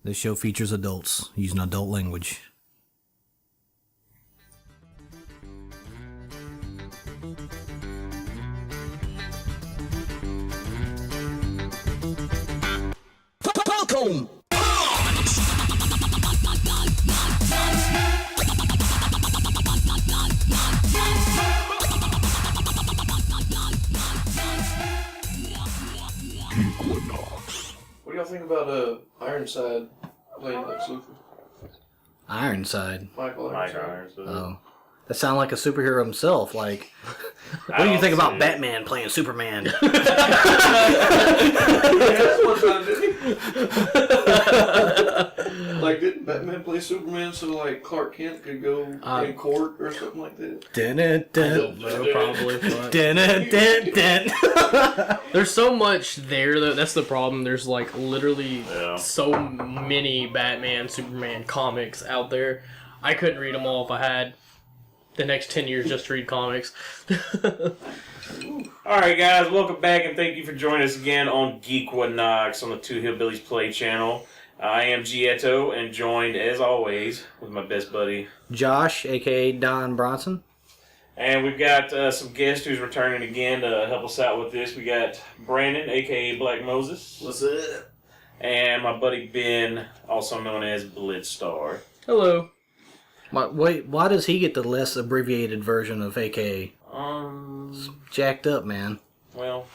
This show features adults using adult language. Falcon! Geekquinox. What do y'all think about Ironside playing Lex Luthor? Ironside. Michael Mike Ironside. Irons. Oh. That sounds like a superhero himself. Like, what do you think about Batman playing Superman? Yeah, that's one time, didn't he? Like, didn't Batman play Superman so, like, Clark Kent could go in court or something like that? Dun, dun, dun. Probably. But Dun, dun, dun, dun. there's so much there, though. That's the problem. There's, like, literally Yeah. so many Batman, Superman comics out there. I couldn't read them all if I had the next 10 years just to read comics. Alright guys, welcome back and thank you for joining us again on Geekquinox on the Two Hillbillies Play channel. I am Ji-Et-Toh and joined as always with my best buddy Josh, a.k.a. Don Bronson. and we've got some guests who's returning again to help us out with this. We got Brandon, aka Black Moses. What's up? And my buddy Ben, also known as Blitzstar. Hello. Wait, why does he get the less abbreviated version of a.k.a.? Jacked up, man. Well,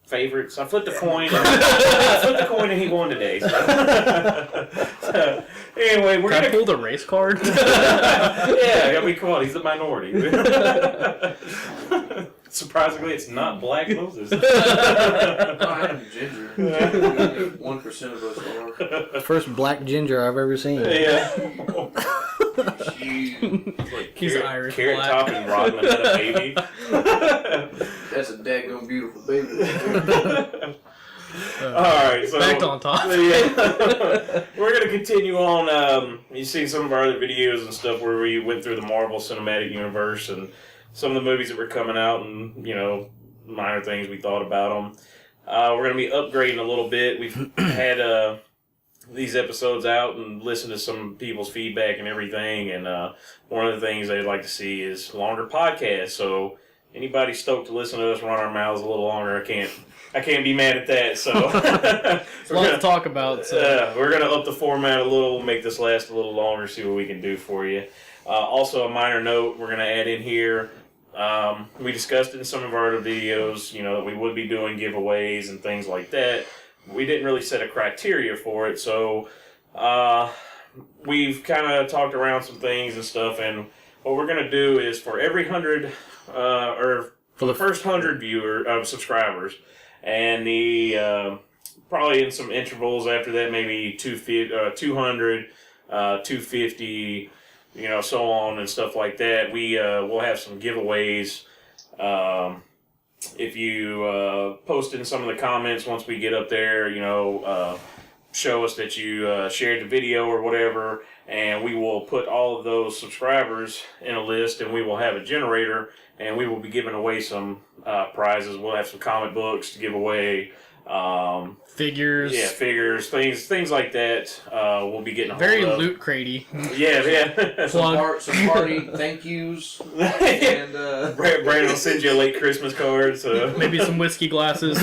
favorites. I flipped a coin. I flipped the coin and he won today. So, so anyway, we're Can I gonna pull the race card? yeah, I mean, come on, he's the minority. Surprisingly, it's not Black Moses. I am ginger. 1% of us are. First black ginger I've ever seen. Yeah. He's Irish Carrot black. Top and Rodman had a baby. That's a daggone beautiful baby. Alright, so Back on top. Yeah. We're gonna continue on. You've seen some of our other videos and stuff where we went through the Marvel Cinematic Universe and some of the movies that were coming out and, you know, minor things we thought about them. We're going to be upgrading a little bit. We've had these episodes out and listened to some people's feedback and everything, and one of the things they'd like to see is longer podcasts. So anybody stoked to listen to us run our mouths a little longer, I can't be mad at that. So There's a lot to talk about. So. we're going to up the format a little, make this last a little longer, see what we can do for you. Also, a minor note we're going to add in here. We discussed in some of our other videos, you know, that we would be doing giveaways and things like that. We didn't really set a criteria for it, so we've kind of talked around some things and stuff, and what we're going to do is for every 100, or for the first 100 subscribers, and the probably in some intervals after that, maybe 200, 250, you know, so on and stuff like that. We'll have some giveaways. If you post in some of the comments once we get up there, you know, show us that you shared the video or whatever, and we will put all of those subscribers in a list, and we will have a generator, and we will be giving away some prizes. We'll have some comic books to give away. Figures. Yeah, figures, things like that. We'll be getting a Very hold of. loot cratey. Yeah. Some party thank yous. And Brandon will send you a late Christmas card. So Maybe some whiskey glasses.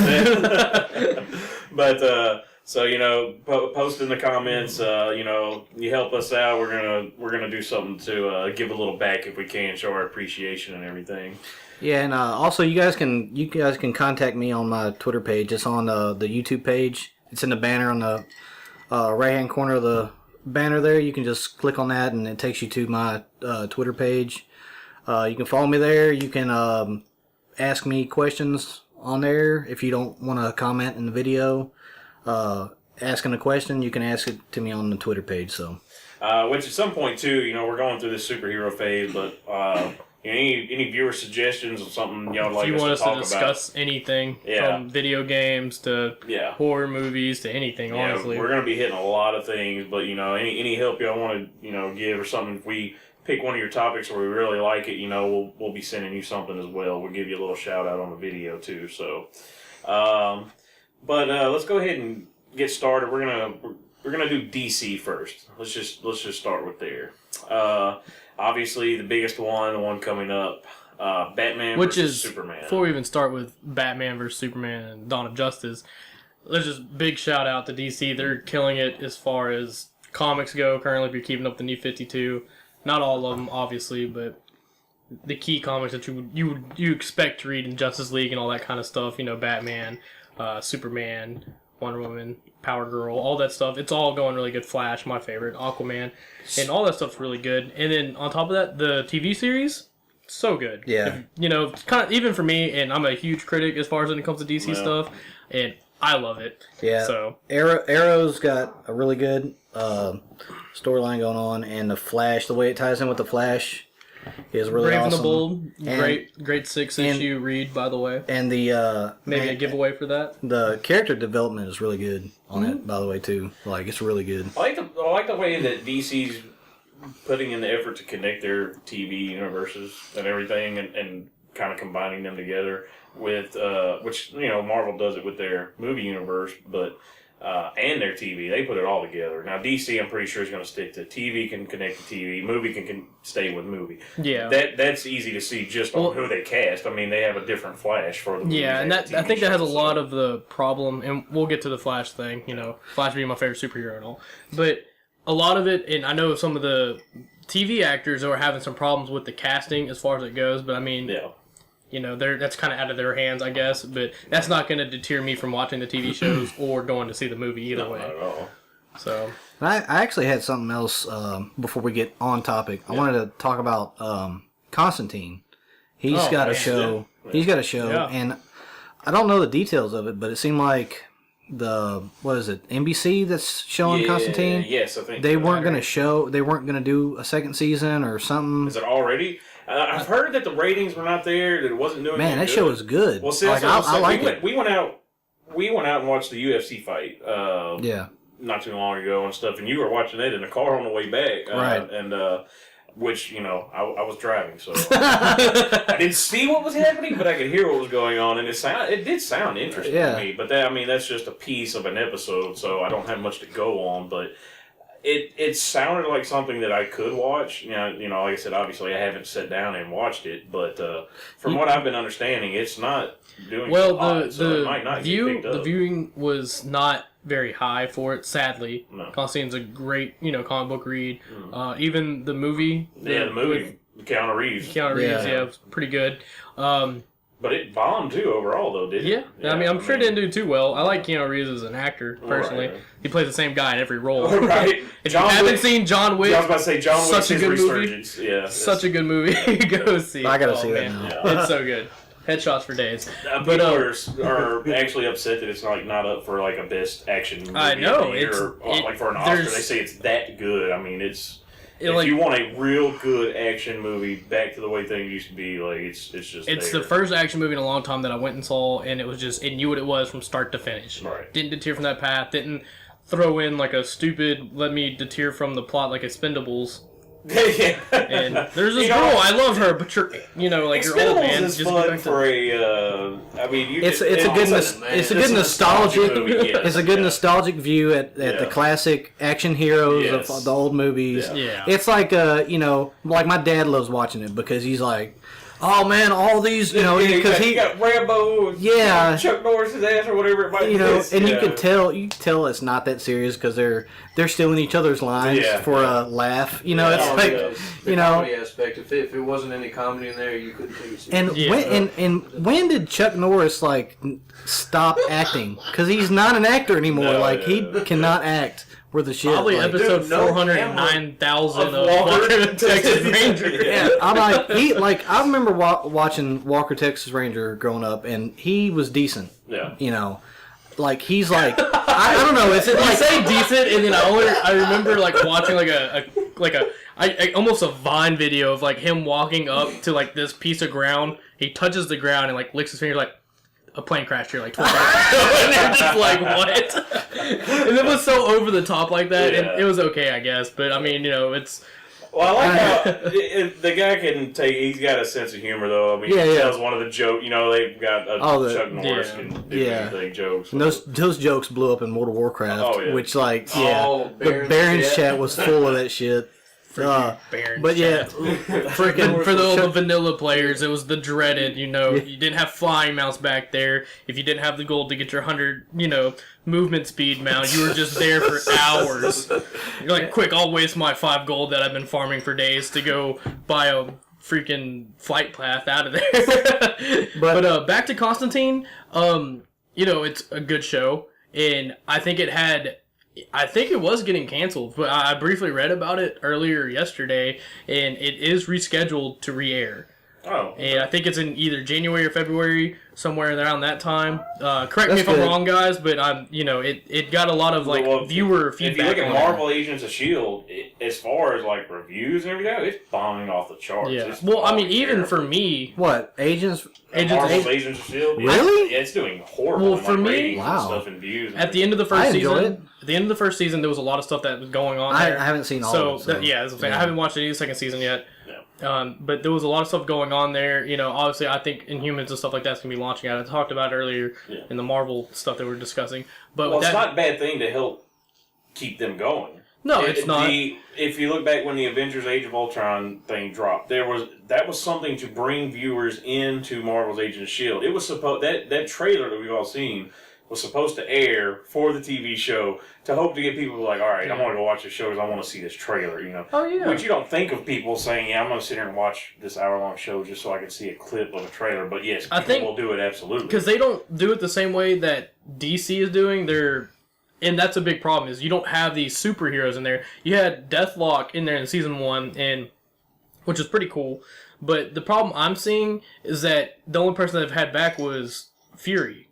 but so you know, post in the comments. You know, you help us out. We're gonna do something to give a little back if we can, show our appreciation and everything. Yeah, and also you guys can contact me on my Twitter page. It's on the YouTube page. It's in the banner on the right hand corner of the banner there. You can just click on that, and it takes you to my Twitter page. You can follow me there. You can ask me questions on there if you don't want to comment in the video. Asking a question, you can ask it to me on the Twitter page. So, which at some point too, you know, we're going through this superhero phase, but. Any viewer suggestions or something y'all like If you us want to us talk to discuss anything, from video games to horror movies to anything, honestly. We're going to be hitting a lot of things, but, you know, any help y'all want to, you know, give or something, if we pick one of your topics or we really like it, you know, we'll be sending you something as well. We'll give you a little shout out on the video too, so. But let's go ahead and get started. We're going to we're gonna do DC first. Let's just start with there. Obviously, the biggest one, the one coming up, Batman versus Superman. Before we even start with Batman versus Superman and Dawn of Justice, let's just big shout out to DC. They're killing it as far as comics go. Currently, if you're keeping up the New 52, not all of them, obviously, but the key comics that you expect to read in Justice League and all that kind of stuff. You know, Batman, Superman, Wonder Woman, Power Girl, all that stuff. It's all going really good. Flash, my favorite, Aquaman, and all that stuff's really good. And then on top of that, the TV series, so good. Yeah. You know, kind of even for me, and I'm a huge critic as far as when it comes to DC stuff, and I love it. Yeah. So Arrow's got a really good storyline going on, and the Flash, the way it ties in with the Flash, is really Brave awesome. and the Bold, great 6-issue read, by the way. And the maybe a giveaway for that. The character development is really good on it, by the way, too. Like, it's really good. I like the way that DC's putting in the effort to connect their TV universes and everything, and kind of combining them together with which, you know, Marvel does it with their movie universe, but and their TV. They put it all together. Now, DC, I'm pretty sure, is going to stick to TV can connect to TV, movie can stay with movie. Yeah. That's easy to see just on who they cast. I mean, they have a different Flash for the movie. Yeah, and I think that has a lot of the problem, and we'll get to the Flash thing, you know, Flash being my favorite superhero and all. But a lot of it, and I know some of the TV actors are having some problems with the casting as far as it goes, but I mean... Yeah. You know, that's kind of out of their hands, I guess, but that's not going to deter me from watching the TV shows or going to see the movie either way. Not at all. So, I actually had something else before we get on topic. I wanted to talk about Constantine. He's got a show. Yeah. He's got a show, and I don't know the details of it, but it seemed like what is it, NBC that's showing Constantine? Yes, I think they weren't going to do a second season or something. Is it already? I've heard that the ratings were not there, that it wasn't doing. Man, that good. show is good. Well, see, like, I like it. We went out and watched the UFC fight. Not too long ago and stuff, and you were watching it in the car on the way back, right? And which, you know, I was driving, so I didn't see what was happening, but I could hear what was going on, and it did sound interesting to me. But that's just a piece of an episode, so I don't have much to go on, but. It sounded like something that I could watch. You know, like I said, obviously I haven't sat down and watched it, but from what I've been understanding, it's not doing so it might not get picked up. The viewing was not very high for it, sadly. No. Constantine's a great, you know, comic book read. Even the movie. The movie, Keanu Reeves. It was pretty good. But it bombed too overall, though, didn't it? Yeah. I mean, I'm sure it didn't do too well. I like Keanu Reeves as an actor, personally. Right. He plays the same guy in every role. Right. If you haven't seen John Wick, I was about to say John Wick, such a good resurgence. movie. Yeah, such a good movie. Go see it. I gotta see that now. Yeah. It's so good. Headshots for days. People are actually upset that it's not up for like a best action movie. I know. Like for an Oscar, they say it's that good. I mean, if you want a real good action movie, back to the way things used to be, like it's just. It's the first action movie in a long time that I went and saw, and it knew what it was from start to finish. Right. Didn't deter from that path. Didn't throw in like a stupid let me deter from the plot like Expendables. Yeah. And there's this girl, I love her, but you're old, man. Is just fun for it's a good nostalgic view at the classic action heroes of the old movies. Yeah. It's like like my dad loves watching it because he's like, oh man, all these, because he got Rambo, Chuck Norris's ass or whatever it might be. And you can tell it's not that serious because they're stealing each other's lines for a laugh. The comedy aspect. If it wasn't any comedy in there, you couldn't take it seriously. And when did Chuck Norris stop acting? Because he's not an actor anymore. He cannot act. Were the shit. Probably episode 409,000 of Walker Texas Ranger. Yeah, I remember watching Walker Texas Ranger growing up, and he was decent. Yeah. He's I don't know. Is it I say decent, and then I remember watching I almost a Vine video of him walking up to this piece of ground. He touches the ground and licks his finger a plane crashed here 12 hours ago. And they're just what? And it was so over the top like that, and it was okay, I guess. But I mean, it's Well, I like how the guy can take. He's got a sense of humor, though. I mean, he tells one of the jokes. You know, they've got Chuck Norris can do anything jokes. And those jokes blew up in World of Warcraft, which the Baron's chat was full of that shit. But freaking for the vanilla players, it was the dreaded. You didn't have flying mounts back there. If you didn't have the gold to get your 100, movement speed mount, you were just there for hours. You're like, quick, I'll waste my 5 gold that I've been farming for days to go buy a freaking flight path out of there. but back to Constantine. It's a good show, and I think it was getting canceled, but I briefly read about it earlier yesterday, and it is rescheduled to re-air. Oh. And I think it's in either January or February, somewhere around that time. Correct me if good. I'm wrong, guys, but it got a lot of viewer feedback. If you look at Marvel Agents of S.H.I.E.L.D., as far as reviews and everything, it's bombing off the charts. Yeah. It's Well, I mean, even terrible. for me, What? Agents Marvel's Agents of S.H.I.E.L.D. Really? It's doing horrible. Well, for me- ratings and Wow. stuff and views. at the end of the first I enjoy season, it. at the end of the first season, there was a lot of stuff that was going on I there. haven't seen all of it. So. That's what I'm saying. I haven't watched any of the second season yet. Yeah. But there was a lot of stuff going on there. Obviously, I think Inhumans and stuff like that's going to be launching out. I talked about it earlier in the Marvel stuff that we were discussing. But Well, it's not a bad thing to help keep them going. No, it's not. If you look back when the Avengers Age of Ultron thing dropped, that was something to bring viewers into Marvel's Agents of S.H.I.E.L.D. It was supposed that trailer that we've all seen was supposed to air for the TV show to hope to get people like, all right, I'm going to go watch the show because I want to see this trailer, Oh, yeah. But you don't think of people saying, yeah, I'm going to sit here and watch this hour-long show just so I can see a clip of a trailer. But yes, people will do it, absolutely. Because they don't do it the same way that DC is doing. And that's a big problem, is you don't have these superheroes in there. You had Deathlock in there in season 1, which is pretty cool. But the problem I'm seeing is that the only person they've had back was Fury.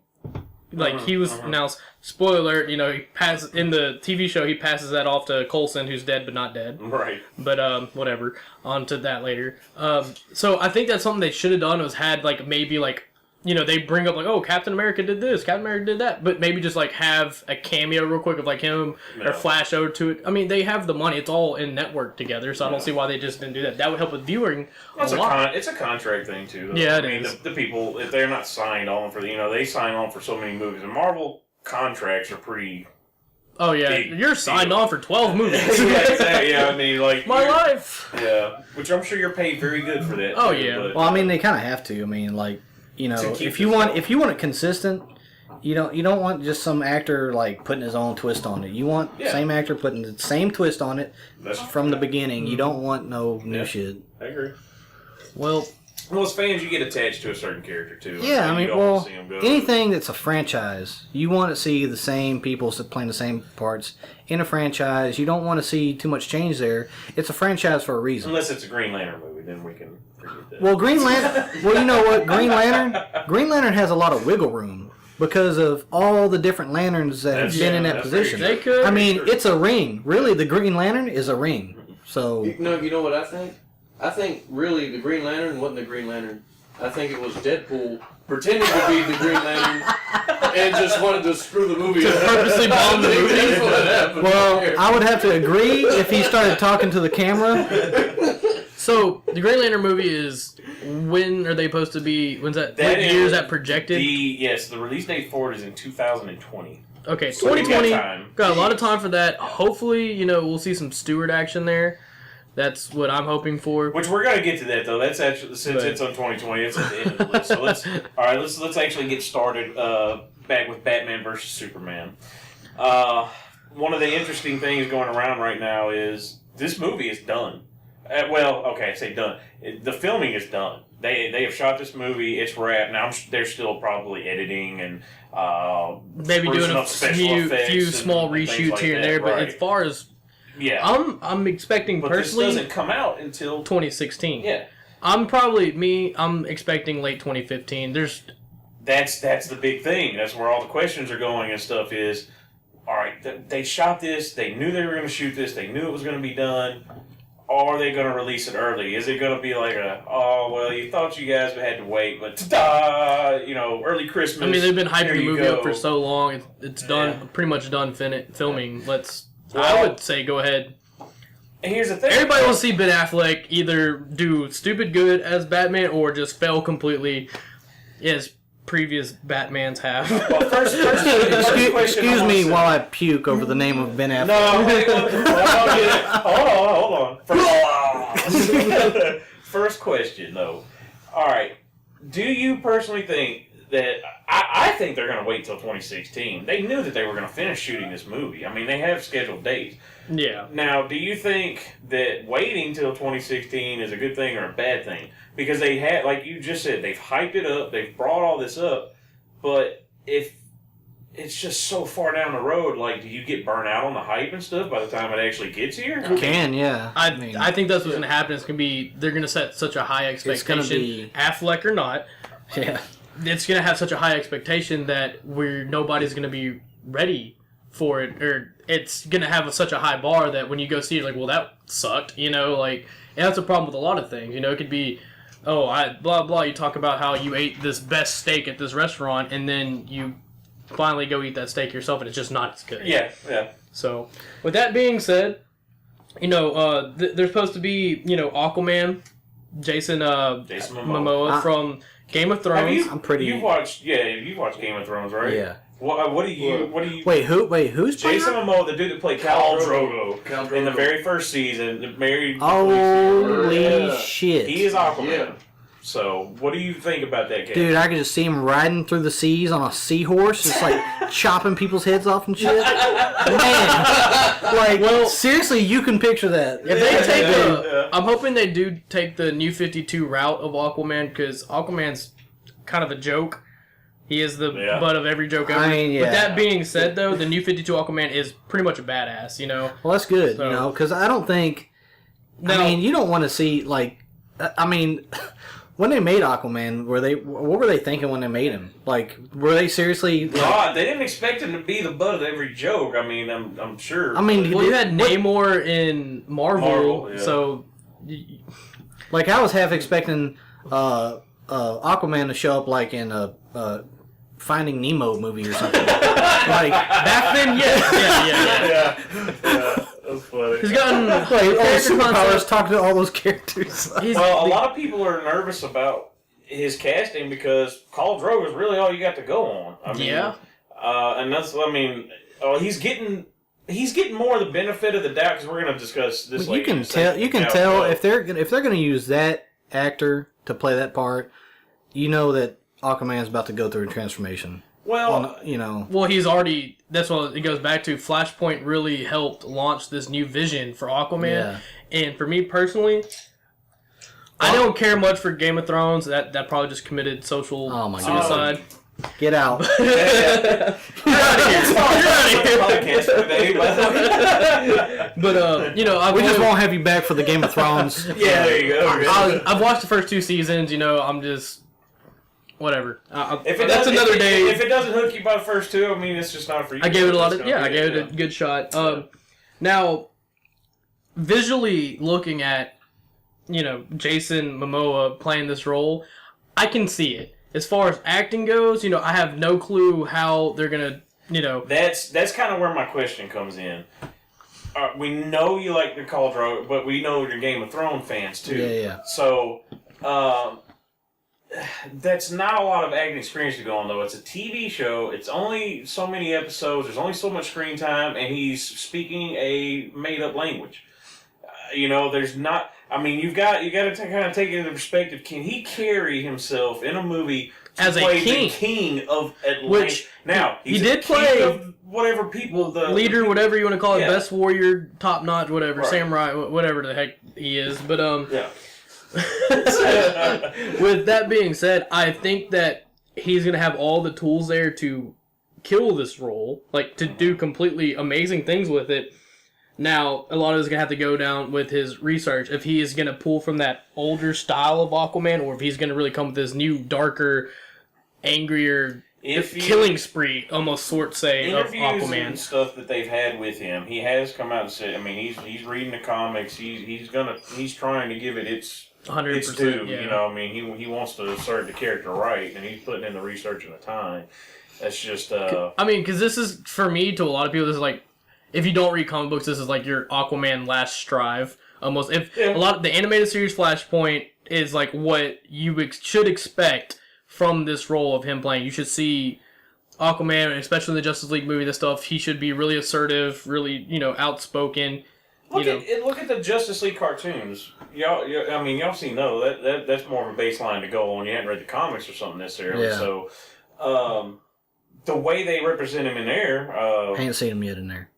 He was announced, spoiler alert, he passes in the TV show, he passes that off to Coulson, who's dead but not dead. Right. But whatever. On to that later. So I think that's something they should have done, was had they bring up oh, Captain America did this, Captain America did that, but maybe just have a cameo real quick of him or flash over to it. I mean, they have the money; it's all in network together, so I don't see why they just didn't do that. That would help with viewing a lot. It's a contract thing too. Though. Yeah, I mean, the people, if they're not signed on for they sign on for so many movies, and Marvel contracts are pretty. Oh yeah, you're signed on for 12 movies. Yeah, exactly. Yeah, I mean, my life. Yeah, which I'm sure you're paid very good for that. Oh too, yeah. But, Well, I mean, they kind of have to. I mean, if you want it consistent, you don't want just some actor putting his own twist on it. You want same actor putting the same twist on it from the beginning. You don't want no new shit. I agree. Well, as fans, you get attached to a certain character too. Yeah, I mean, you don't want to see 'em go. anything that's a franchise, you want to see the same people playing the same parts in a franchise. You don't want to see too much change there. It's a franchise for a reason. Unless it's a Green Lantern movie, then we can forget that. Well, Green Lantern. Well, you know what? Green Lantern has a lot of wiggle room because of all the different lanterns that have been in that position. They could. I mean, it's a ring. Really, the Green Lantern is a ring. So You know what I think? I think really the Green Lantern wasn't the Green Lantern. I think it was Deadpool pretending to be the Green Lantern and just wanted to screw the movie up. Purposely bomb the movie. That's what happened. well, I would have to agree if he started talking to the camera. So the Green Lantern movie is, when are they supposed to be? When's that? What year is that projected? The release date for it is in 2020. Okay, So we 2020. got time. Got a lot of time for that. Hopefully, we'll see some Stewart action there. That's what I'm hoping for. Which we're gonna get to that though. That's actually since it's on 2020, it's at the end of the list. So let's actually get started back with Batman versus Superman. One of the interesting things going around right now is this movie is done. I say done. The filming is done. They have shot this movie. It's wrapped. Now they're still probably editing and Maybe doing a few small reshoots like here and that, there. But right. as far as I'm expecting but personally, this doesn't come out until 2016. Yeah, I'm expecting late 2015. that's the big thing. That's where all the questions are going and stuff is. All right, they shot this. They knew they were going to shoot this. They knew it was going to be done. Are they going to release it early? Is it going to be like you thought you guys had to wait, but ta-da, early Christmas. I mean, they've been hyping the movie go. up for so long. It's done, pretty much done filming. I would say go ahead. here's the thing. Everybody wants to see Ben Affleck either do stupid good as Batman or just fail completely as previous Batmans have. Well, first question Excuse me while I puke over the name of Ben Affleck. No, wait, hold on. First question, though. All right. Do you personally think that... I think they're going to wait till 2016. They knew that they were going to finish shooting this movie. I mean, they have scheduled dates. Yeah. Now, do you think that waiting till 2016 is a good thing or a bad thing? Because they had, like you just said, they've hyped it up, they've brought all this up, but if it's just so far down the road, like, do you get burnt out on the hype and stuff by the time it actually gets here? You can, yeah. I think that's what's going to happen. It's going to be, they're going to set such a high expectation, Affleck or not. Yeah. It's going to have such a high expectation that nobody's going to be ready for it, or it's going to have such a high bar that when you go see it, like, well, that sucked, you know, like, and that's a problem with a lot of things, you know, it could be, blah, blah, you talk about how you ate this best steak at this restaurant, and then you finally go eat that steak yourself, and it's just not as good. Yeah, yeah. So, with that being said, you know, there's supposed to be, you know, Aquaman, Jason Momoa from Game of Thrones. You've watched Game of Thrones, right? Yeah. What do you... Wait, who's Jason Momoa, the dude that played Khal Drogo in the very first season, married... Holy shit. He is Aquaman. Yeah. So, what do you think about that game? Dude, I could just see him riding through the seas on a seahorse, just like chopping people's heads off and shit. Man, like, seriously, you can picture that. If they take I'm hoping they do take the New 52 route of Aquaman, because Aquaman's kind of a joke. He is the butt of every joke ever. I mean, yeah. With that being said, though, the New 52 Aquaman is pretty much a badass, you know? Well, that's good, So, you know, because I don't think... I mean, you don't want to see, like... I mean... When they made Aquaman, what were they thinking when they made him? Like, were they seriously? God, they didn't expect him to be the butt of every joke. I mean, I'm sure. I mean, you had Namor in Marvel, yeah. So. Like, I was half expecting Aquaman to show up like in a Finding Nemo movie or something. Like back then, yeah. That's funny. He's gotten like all the superpowers talking to all those characters. Well, a lot of people are nervous about his casting because Khal Drogo is really all you got to go on. I mean, and that's he's getting more of the benefit of the doubt because we're going to discuss this. Well, you can tell if they're going to use that actor to play that part, you know that Aquaman's about to go through a transformation. Well, Well, he's already. That's what it goes back to. Flashpoint really helped launch this new vision for Aquaman, Yeah. And for me personally, I don't care much for Game of Thrones. That probably just committed social suicide. Get out. You're out of here. But We just won't have you back for the Game of Thrones. Yeah, there you go. I've watched the first 2 seasons. I'm just. Whatever. That's another day. If it doesn't hook you by the first 2, I mean, it's just not for you. I gave it a lot of. Yeah, I gave it a good shot. Now, visually looking at, Jason Momoa playing this role, I can see it. As far as acting goes, I have no clue how they're gonna, That's kind of where my question comes in. We know you like the Khal Drogo, but we know you're Game of Thrones fans too. Yeah. So. That's not a lot of acting experience to go on, though. It's a TV show. It's only so many episodes. There's only so much screen time, and he's speaking a made-up language. There's not. I mean, you got to kind of take it into perspective. Can he carry himself in a movie to as play a king? The king of Atlantis? Which now he did play of whatever people, the leader, whatever you want to call it, Yeah. best warrior, top notch, whatever, Right. samurai, whatever the heck he is. But Yeah. with that being said, I think that he's going to have all the tools there to kill this role, like to do completely amazing things with it. Now, a lot of it's going to have to go down with his research. If he is going to pull from that older style of Aquaman, or if he's going to really come with this new, darker, angrier, killing spree, almost of interviews Aquaman. and stuff that they've had with him, he has come out and said, I mean, he's reading the comics. He's trying to give it its 100%. It's due, Yeah. I mean, he wants to serve the character right, and he's putting in the research and the time. That's just, I mean, because this is, for me, to a lot of people, this is like, if you don't read comic books, this is like your Aquaman last strive. Almost, a lot of the animated series Flashpoint is like what you should expect from this role of him playing. You should see Aquaman, especially in the Justice League movie, this stuff. He should be really assertive, really outspoken. Look at the Justice League cartoons. Y'all seen those. That's more of a baseline to go on. You haven't read the comics or something necessarily. Yeah. So, the way they represent him in there, I ain't seen him yet in there.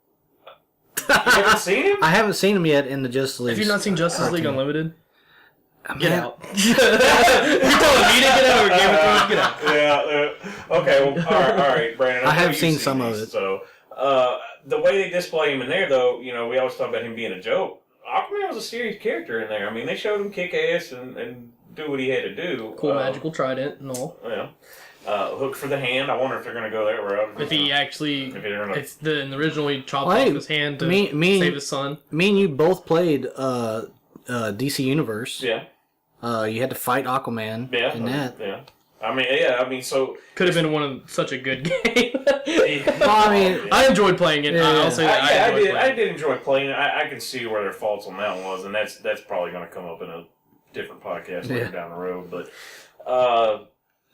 you haven't seen him? I haven't seen him yet in the Justice League. Have you not seen Justice League Unlimited? Get Man, out. You're telling me to get out or Game of Thrones? Get out. Yeah. Okay. Well, all right, Brandon. I have you've seen some of it. So, the way they display him in there, though, we always talk about him being a joke. Aquaman was a serious character in there. I mean, they showed him kick ass and do what he had to do. Cool magical trident and all. Yeah. Hook for the hand. I wonder if they're going to go that route. If he actually, in the original he chopped Well, off his hand to save his son. Me and you both played DC Universe. Yeah. You had to fight Aquaman in that. Yeah. I mean, so could have been such a good game. Well, I mean, I enjoyed playing it. Yeah. I'll say that. I did enjoy playing it. I can see where their faults on that one was, and that's probably going to come up in a different podcast later down the road. But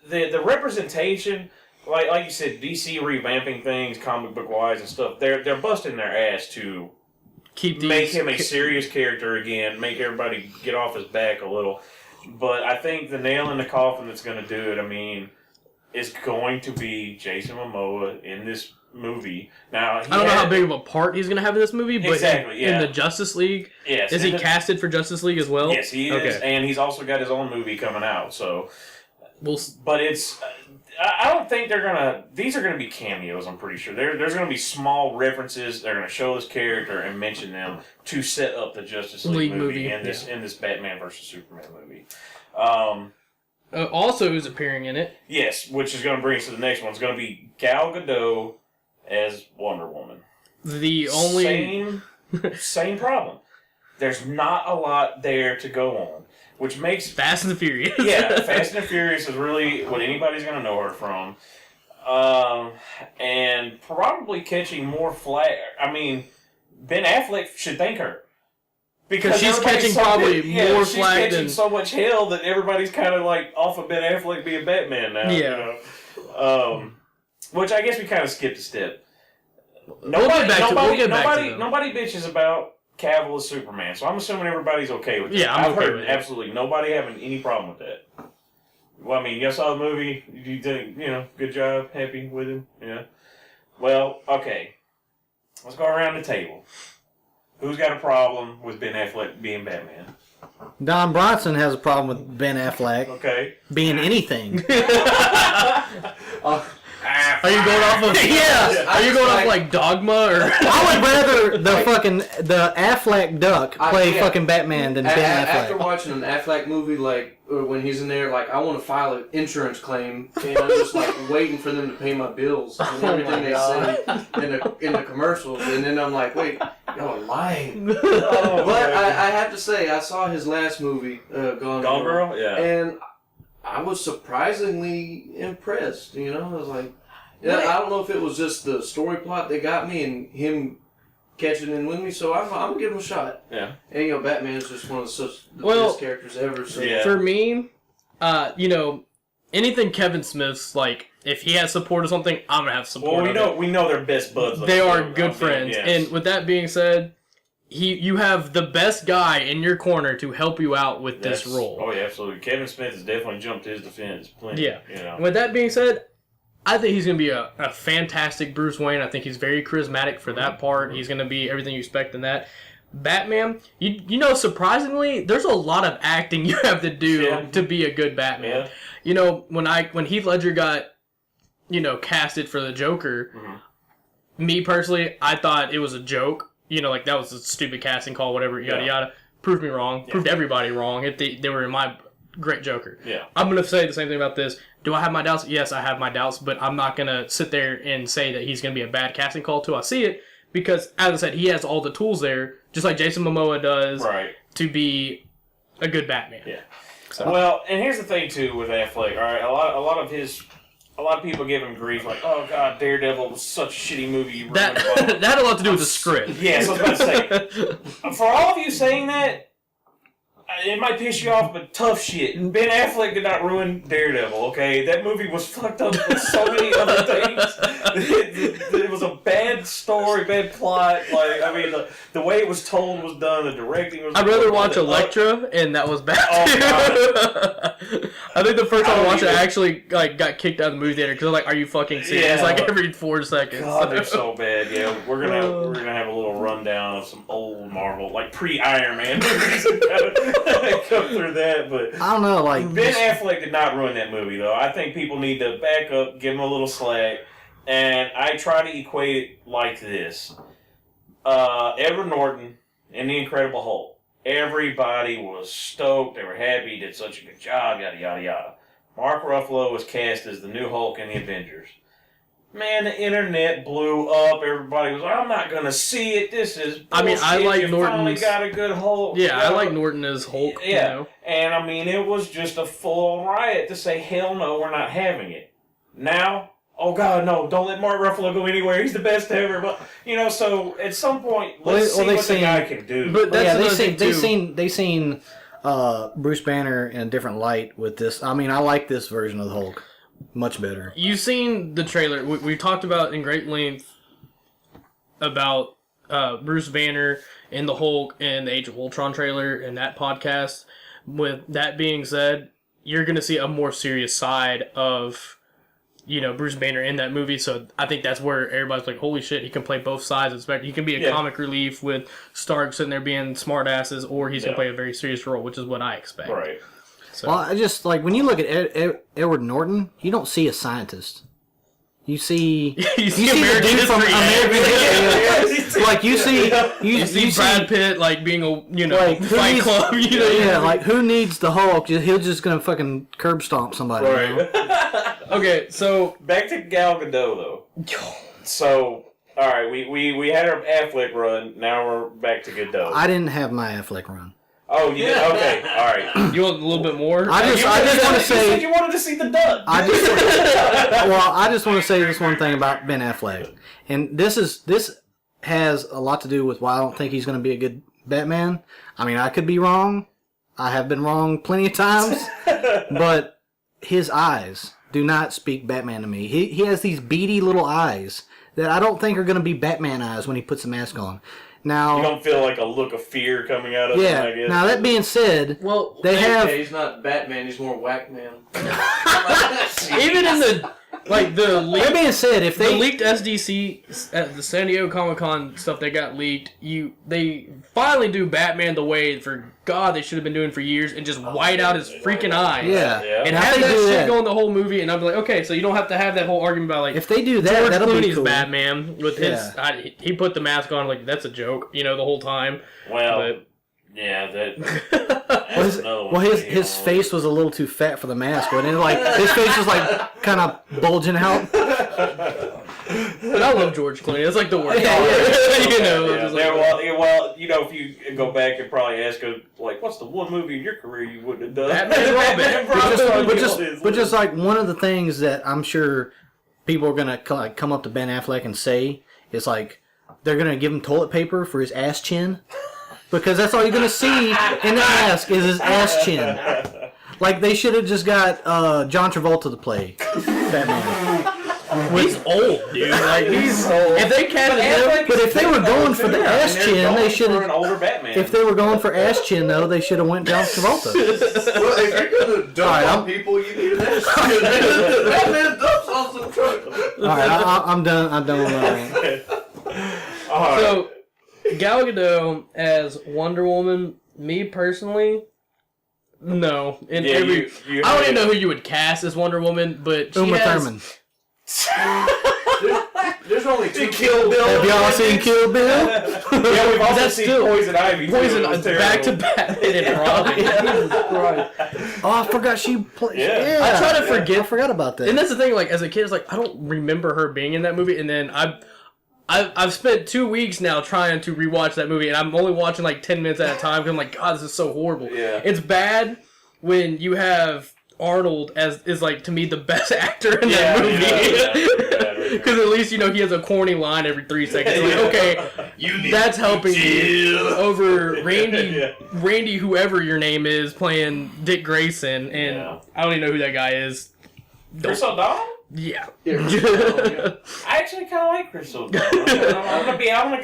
the representation, like you said, DC revamping things, comic book wise and stuff. They're busting their ass to make him a serious character again, make everybody get off his back a little. But I think the nail in the coffin that's going to do it, is going to be Jason Momoa in this movie. Now, I don't know how big of a part he's going to have in this movie, but in the Justice League, yes, is he casted for Justice League as well? Yes, he is, and he's also got his own movie coming out. So, but it's. I don't think they're gonna. These are gonna be cameos. I'm pretty sure there's gonna be small references. They're gonna show this character and mention them to set up the Justice League movie in this Batman versus Superman movie. Also, who's appearing in it? Yes, which is gonna bring us to the next one. It's gonna be Gal Gadot as Wonder Woman. The only same problem. There's not a lot there to go on. Which makes Fast and the Furious. Yeah, Fast and the Furious is really what anybody's going to know her from. And probably catching more flack. Ben Affleck should thank her. Because she's catching more flack she's catching so much hell that everybody's kind of like off of Ben Affleck being Batman now. Yeah. Which I guess we kind of skipped a step. Nobody bitches about Cavill as Superman, so I'm assuming everybody's okay with that. Yeah, I've okay heard with absolutely nobody having any problem with that. Well, you saw the movie, you did, good job, happy with him, yeah. Well, okay, let's go around the table. Who's got a problem with Ben Affleck being Batman? Don Bronson has a problem with Ben Affleck being anything. Are you going off of Are you going off like Dogma or? I would rather the Affleck duck play fucking Batman than Ben Affleck. After watching an Affleck movie, when he's in there, I want to file an insurance claim, and I'm just waiting for them to pay my bills and everything they say in the commercials, and then I'm like, wait, y'all are lying. But I have to say, I saw his last movie, Gone Girl, and I was surprisingly impressed. I was like, I don't know if it was just the story plot that got me and him catching in with me, so I'm gonna give him a shot. Yeah. And Batman is just one of the best characters ever. So. Yeah. For me, anything Kevin Smith's if he has support or something, I'm gonna have support. Well, we know they're best buds. They are good friends, yes. And with that being said, you have the best guy in your corner to help you out with this role. Oh yeah, absolutely. Kevin Smith has definitely jumped to his defense plenty. Yeah. And with that being said, I think he's going to be a fantastic Bruce Wayne. I think he's very charismatic for that part. He's going to be everything you expect in that. Batman, surprisingly, there's a lot of acting you have to do to be a good Batman. Yeah. When Heath Ledger got, casted for the Joker, me personally, I thought it was a joke. That was a stupid casting call, whatever, yada yada. Proved me wrong. Proved everybody wrong if they were in my great Joker. Yeah. I'm going to say the same thing about this. Do I have my doubts? Yes, I have my doubts, but I'm not going to sit there and say that he's going to be a bad casting call till I see it, because, as I said, he has all the tools there, just like Jason Momoa does, to be a good Batman. Yeah. So. Well, and here's the thing, too, with Affleck. All right, a lot of his a lot of people give him grief, like, oh god, Daredevil was such a shitty movie. You That ruined it." that had a lot to do with the script. Yes, I was about to say. For all of you saying that, it might piss you off, but tough shit. Ben Affleck did not ruin Daredevil, okay? That movie was fucked up with so many other things. It was a bad story, bad plot. Like, I mean, the way it was told was done, the directing was I'd rather watch Elektra, and that was bad. Oh, I think the first time I watched it, I actually like got kicked out of the movie theater because I'm like, "Are you fucking serious?" Yeah. Like every 4 seconds. God, they're so bad. Yeah, we're gonna have a little rundown of some old Marvel, like pre-Iron Man movies, and come through that. But I don't know, like Ben Affleck did not ruin that movie, though. I think people need to back up, give him a little slack, and I try to equate it like this: Edward Norton and the Incredible Hulk. Everybody was stoked. They were happy. He did such a good job. Yada yada yada. Mark Ruffalo was cast as the new Hulk in the Avengers. Man, the internet blew up. Everybody was like, "I'm not gonna see it. This is bullshit. I mean, I like you finally Norton's- got a good Hulk." Yeah, You I know? like Norton as Hulk. Yeah, You know? and I mean, it was just a full riot to say, "Hell no, we're not having it." Now, oh God, no! Don't let Mark Ruffalo go anywhere. He's the best ever. But so at some point, let's see what the guy can do. But that's yeah, another thing, too. they seen Bruce Banner in a different light with this. I mean, I like this version of the Hulk much better. You've seen the trailer. We talked about in great length about Bruce Banner and the Hulk and the Age of Ultron trailer in that podcast. With that being said, you're going to see a more serious side of, Bruce Banner in that movie. So I think that's where everybody's like, holy shit, he can play both sides of the spectrum. He can be a comic relief with Stark sitting there being smartasses, or he's going to play a very serious role, which is what I expect. Right. So. Well, I just like when you look at Edward Norton, you don't see a scientist. You see, you see the American dude from history. American History. Like you see, You see Brad Pitt like being a like, who Fight needs- Club. Yeah, like who needs the Hulk? He'll just gonna fucking curb stomp somebody. Right. You know? Okay, so Back to Gal Gadot, though. So, all right, we had our Affleck run. Now we're back to Gadot. I didn't have my Affleck run. Oh, you did? Okay, all right. you want a little bit more? I just want to You said say. you wanted to see the duck. I just want to say this one thing about Ben Affleck, and this has a lot to do with why I don't think he's going to be a good Batman. I mean, I could be wrong. I have been wrong plenty of times, but his eyes do not speak Batman to me. He has these beady little eyes that I don't think are going to be Batman eyes when he puts the mask on. Now, You don't feel like a look of fear coming out of him, I guess. Now that being said, well, they have. He's not Batman. He's more Whack Man. even in the That being said, if the they leaked SDC at the San Diego Comic-Con stuff that got leaked, they finally do Batman the way for God they should have been doing for years and just white out his freaking eyes. yeah, Yeah. And Now, have if they that do shit that- going the whole movie, and I'd be like, okay, so you don't have to have that whole argument about like if they do that, George that'll Clooney's be cool. Batman with his he put the mask on like that's a joke, the whole time. Well, yeah, that's another one. Well, his face was a little too fat for the mask, wasn't it? Like his face was like kind of bulging out. But I love George Clooney. That's like the worst. Yeah. just like- Well, if you go back and probably ask him, like, what's the one movie in your career you wouldn't have done? Batman and Robin. But just like one of the things that I'm sure people are gonna come up to Ben Affleck and say is like they're gonna give him toilet paper for his ass chin because that's all you're gonna see in the mask is his ass chin. Like they should have just got John Travolta to play Batman. He's old, dude. Like he's old. If they casted him, But if they were going for the ass chin, they should for an have. older Batman. If they were going for ass chin though, they should have went John Travolta. Well, if you're gonna dump Alright, on I'm- people, you need an ass. Batman dumps on some truck. All right, I'm done. I'm done with my rant. All right. so Gal Gadot as Wonder Woman, me personally, no. In Yeah, every, you I don't even had- know who you would cast as Wonder Woman, but she Uma has. Thurman. There's only two Kill Bill. Have y'all seen Kill Bill? Yeah, we've also That's seen still- Poison Ivy. too. Poison It was back to terrible. Batman and Robin. Oh, I forgot she played. Yeah. I try to forget. I forgot about that. And that's the thing, like, as a kid, it's like, I don't remember her being in that movie, and then I've spent 2 weeks now trying to rewatch that movie, and I'm only watching, like, 10 minutes at a time, because I'm like, God, this is so horrible. Yeah. It's bad when you have Arnold is like to me the best actor in that movie. Because at least he has a corny line every 3 seconds. Like, okay, that's helping you over Randy, whoever your name is, playing Dick Grayson, and I don't even know who that guy is. Chris O'Donnell? Yeah. I actually kind of like Chris O'Donnell. I'm gonna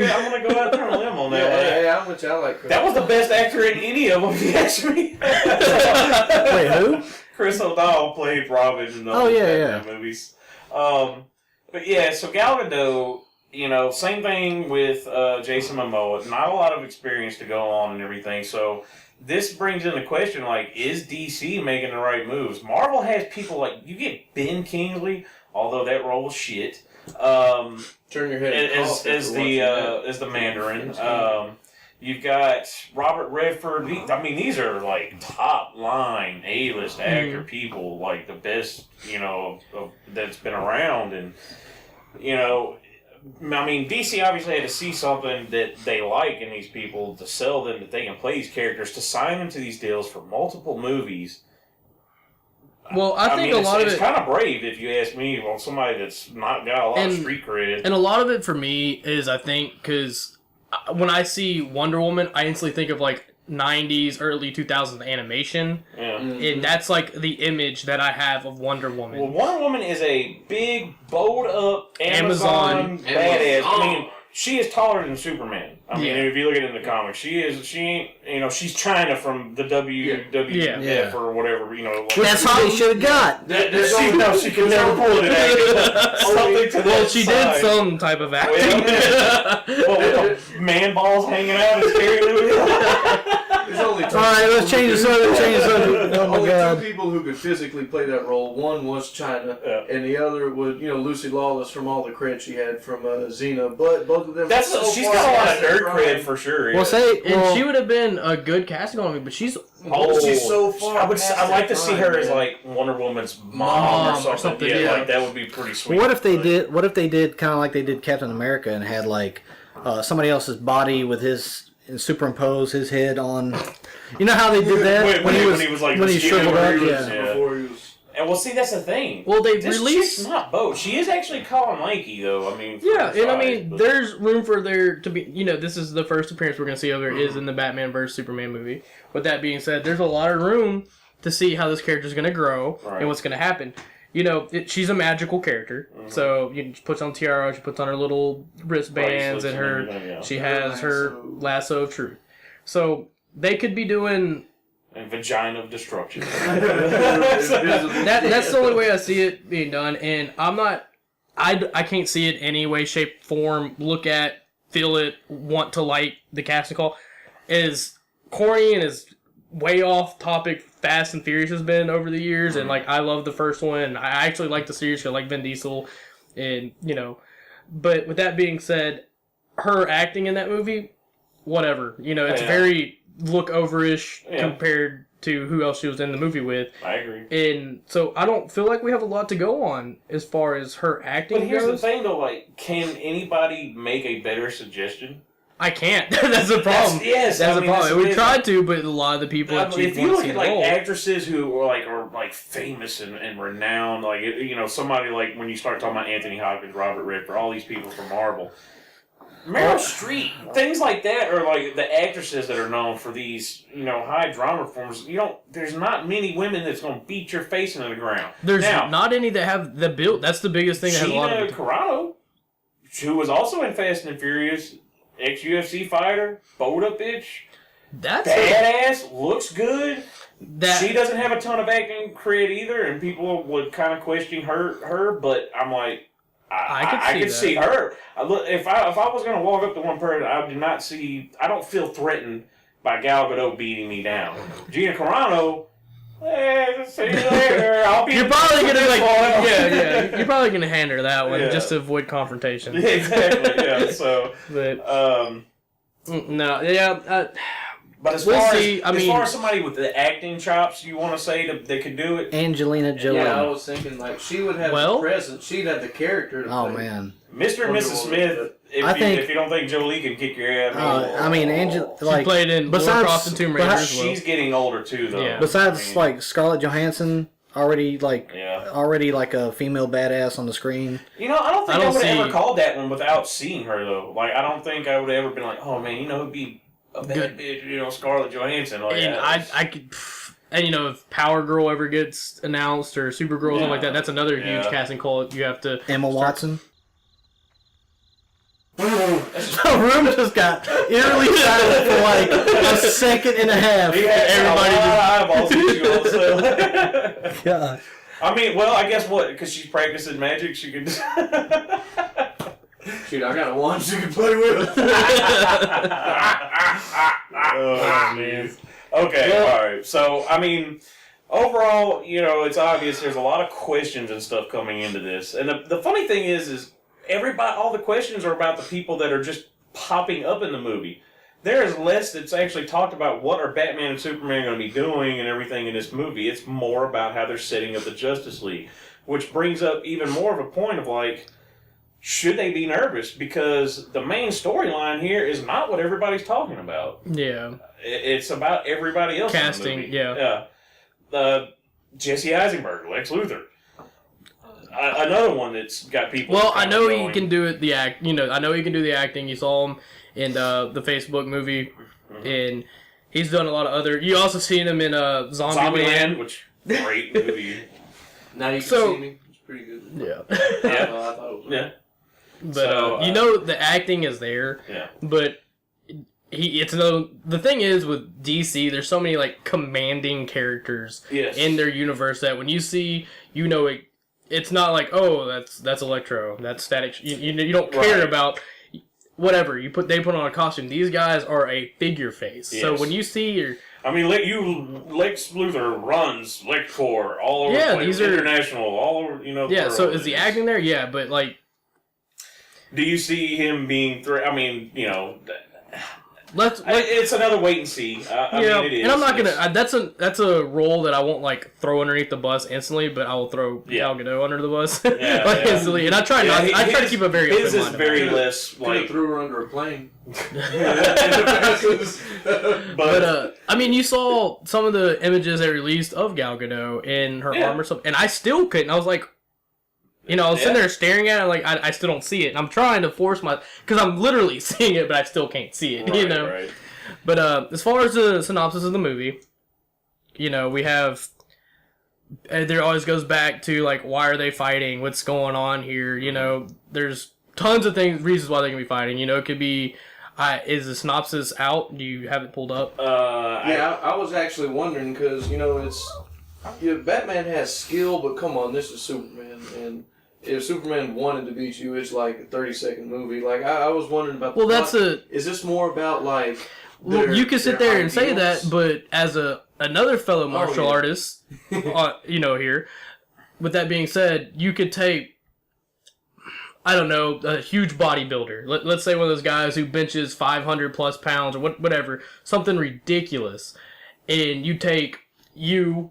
go out there on a limb on that. Yeah, how much I like Chris. That was the best actor in any of them, if you ask me. Wait, who? Chris O'Donnell played Robin in the Batman movies. But yeah, so Gal Gadot, same thing with Jason Momoa. Not a lot of experience to go on and everything. So this brings into question, like, is DC making the right moves? Marvel has people like, you get Ben Kingsley, although that role was shit. Turn your head as the Mandarin. You've got Robert Redford. These are like top line A-list actor people, like the best, that's been around. And, DC obviously had to see something that they like in these people to sell them that they can play these characters, to sign them to these deals for multiple movies. Well, I think a lot of it's kind of brave, if you ask me, on somebody that's not got a lot of street cred. And a lot of it for me is, I think, because when I see Wonder Woman, I instantly think of like 90s, early 2000s animation. Yeah. And that's like the image that I have of Wonder Woman. Well, Wonder Woman is a big, bowed up Amazon badass. I mean, she is taller than Superman. I mean, if you look at it in the comics, she's China from the WWF or whatever, That's how they should have got. She could never pull it in. Well, she did some type of acting. With man balls hanging out and staring Alright, let's change the subject. Oh my God. Only 2 people who could physically play that role. One was China, and the other was, Lucy Lawless, from all the cred she had from Xena. But both of them. She's got a lot of nerd cred for sure. Well, and she would have been a good casting on me, but she's she's so far. I'd like to see her as like Wonder Woman's mom or something. Yeah, like that would be pretty sweet. What if they did kind of like they did Captain America and had like somebody else's body with his. And superimpose his head on. You know how they did that when he was like shriveled up. Before he was. And well, see, that's the thing. Well, released not both. She is actually Colin Lanky, though. There's room for there to be. This is the first appearance we're gonna see of her is in the Batman vs Superman movie. With that being said, there's a lot of room to see how this character's gonna grow and what's gonna happen. She's a magical character, so she puts on tiara, she puts on her little wristbands, and she has her lasso of truth. So they could be doing and vagina of destruction. That's the only way I see it being done, and I can't see it any way, shape, form. Look at, feel it, want to like the casting call. As corny and as way off topic Fast and Furious has been over the years, and like I love the first one, and I actually like the series because I like Vin Diesel, and but with that being said, her acting in that movie, whatever, it's very look over-ish compared to who else she was in the movie with. I agree. And so I don't feel like we have a lot to go on as far as her acting But here's goes. the thing though, like, can anybody make a better suggestion? I can't. That's the problem. That's the problem. We tried to, but a lot of the people if you look at like actresses who are famous and renowned, like somebody like when you start talking about Anthony Hopkins, Robert Redford, all these people from Marvel, Meryl Streep, things like that, or like the actresses that are known for these high drama forms. There's not many women that's gonna beat your face into the ground. There's not any that have the build. That's the biggest thing. Gina Carano, who was also in Fast and Furious. Ex-UFC fighter, bowed up bitch. That's badass, looks good. She doesn't have a ton of acting cred either, and people would kind of question her. But I'm like, I could see her. If I was going to walk up to one person, I don't feel threatened by Gal Gadot beating me down. Gina Carano. See you later. You're probably gonna you're probably gonna hand her that one just to avoid confrontation. Yeah, exactly. Yeah. So, but as far as somebody with the acting chops, you want to say that could do it? Angelina Jolie. Yeah, I was thinking like she would have the presence. She'd have the character. To play. Man, Mr. and Mrs. Smith. If you don't think Jolie can kick your ass, she played in Lara Croft and Tomb Raider as well. She's getting older too, though. Yeah. Besides, like Scarlett Johansson, already like Yeah. already like a female badass on the screen. You know, I don't think I I, don't would have see- ever called that one without seeing her, though. Like, I don't think I would have ever been like, oh, man, you know, it'd be a bad Good. bitch, you know, Scarlett Johansson. Like, And I could, and you know, if Power Girl ever gets announced or Supergirl, something like that, that's another huge Yeah. casting call. You have to. Emma Watson. The room just got eerily silent for like a second and a half. Everybody eyeballs at you also. God. I mean, well, I guess what? Because she's practicing magic, she could. Shoot, I got a wand you can play with. Oh, man. Okay, alright. So, I mean, overall, you know, it's obvious there's a lot of questions and stuff coming into this. And the funny thing is all the questions are about the people that are just popping up in the movie. There is less that's actually talked about what are Batman and Superman going to be doing and everything in this movie. It's more about how they're setting up the Justice League. Which brings up even more of a point of like, should they be nervous? Because the main storyline here is not what everybody's talking about. Yeah. It's about everybody else Casting, in the movie. yeah. Jesse Eisenberg, Lex Luthor. Another one that's got people. Well, I kind of know going. he can do it. I know he can do the acting. You saw him in the Facebook movie, and he's done a lot of other. You also seen him in Zombieland, which great movie. Now you can So- see me. It's pretty good. Yeah. Yeah. I thought it was. Yeah. But So, you know the acting is there. Yeah. But the thing is with DC, there's so many like commanding characters Yes. in their universe that when you see, you know it's not like, oh, that's Electro, that's Static. You don't care Right. about whatever they put on a costume. These guys are a figure face. So Yes. when you see I mean, Lex Luthor runs LexCorp all over. Yeah, the place, these are- international, all over. You know. the yeah. So world. is the acting there? Yeah, but like. Do you see him being? I mean, you know. Let's It's another wait and see. I mean, it is. and I'm not It's- gonna. That's a role that I won't like throw underneath the bus instantly, but I will throw Gal Gadot under the bus like yeah. instantly. And I try not. I try to keep a very open His is mind. very about it. less Could have like. threw her under a plane. But I mean, you saw some of the images they released of Gal Gadot in her armor, stuff, and I still couldn't. I was like, I was sitting there staring at it, like I still don't see it. And I'm trying to force because I'm literally seeing it, but I still can't see it. Right, know. Right. But as far as the synopsis of the movie, we have. There always goes back to like, why are they fighting? What's going on here? There's tons of reasons why they can be fighting. It could be. Is the synopsis out? Do you have it pulled up? Yeah, I was actually wondering because Batman has skill, but come on, this is Superman, and if Superman wanted to beat you, it's like a 30-second movie. Like I was wondering about. Well, that's Is this more about like? Well, you can sit there and say ideals? that, but as another fellow martial yeah. artist, here. With that being said, you could take. I don't know, a huge bodybuilder. Let's say one of those guys who benches 500 plus pounds or whatever, something ridiculous. And you take you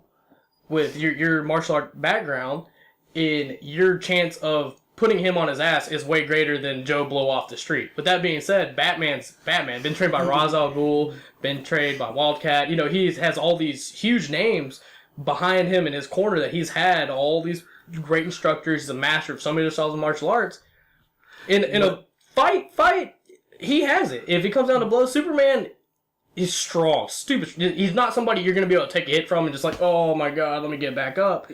with your martial art background, and your chance of putting him on his ass is way greater than Joe Blow off the street. With that being said, Batman's Batman. Been trained by Ra's al Ghul, been trained by Wildcat. He has all these huge names behind him in his corner that he's had all these great instructors. He's a master of so many styles of martial arts. In a fight, he has it. If it comes down to blows, Superman is strong, stupid. He's not somebody you're going to be able to take a hit from and just like, oh my god, let me get back up.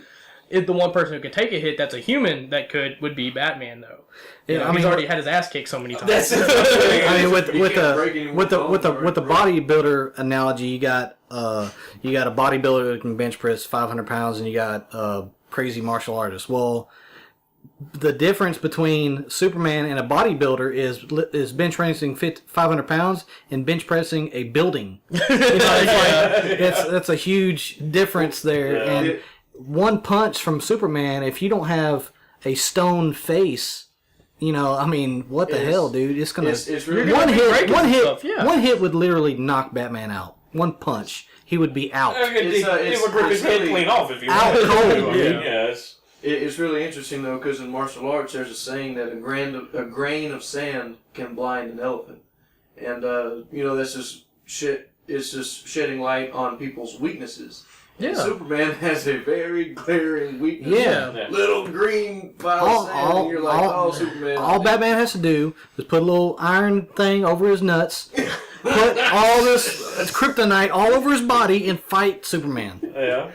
If the one person who can take a hit that's a human that would be Batman though. He's already had his ass kicked so many times. I mean, with You can't break any the bones, bodybuilder analogy, you got a bodybuilder that can bench press 500 pounds, and you got a crazy martial artist. Well, the difference between Superman and a bodybuilder is bench pressing 500 pounds and bench pressing a building. That's a huge difference there. Yeah. And one punch from Superman, if you don't have a stone face, what the hell, dude? It's gonna It's really one hit. breaking One hit. stuff, yeah. One hit would literally knock Batman out. One punch, he would be out. It would rip his head really clean off if you out wanted cold, to. I mean, dude. yes. It's really interesting though, because in martial arts, there's a saying that a grain of sand can blind an elephant, and that's just shit. It's just shedding light on people's weaknesses. Yeah. Superman has a very glaring weakness. Yeah. Little green pile of sand, and you're like, oh, Superman. All Batman has to do is put a little iron thing over his nuts, put all this kryptonite all over his body, and fight Superman. Yeah.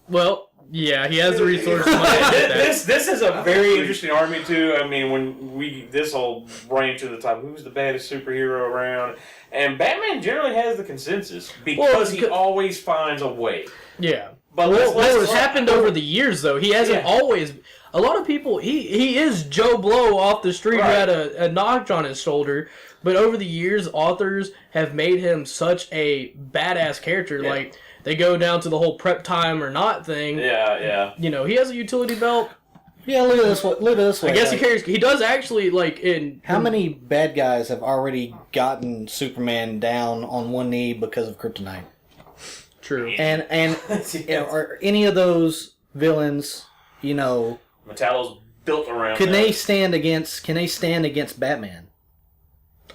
Well, yeah, he has the resources. This is a very interesting argument too. I mean, when this will range to the top. Who's the baddest superhero around? And Batman generally has the consensus because he always finds a way. Yeah. But what's happened over the years, though, he hasn't always. A lot of people, he is Joe Blow off the street who had a notch on his shoulder. But over the years, authors have made him such a badass character. Yeah. Like, they go down to the whole prep time or not thing. Yeah, yeah. You know, he has a utility belt. Yeah, look at this one. Look at this one. I guess he does actually, like, in... How many bad guys have already gotten Superman down on one knee because of kryptonite? True. And are any of those villains, you know... Metallo's built around Can they stand against Batman?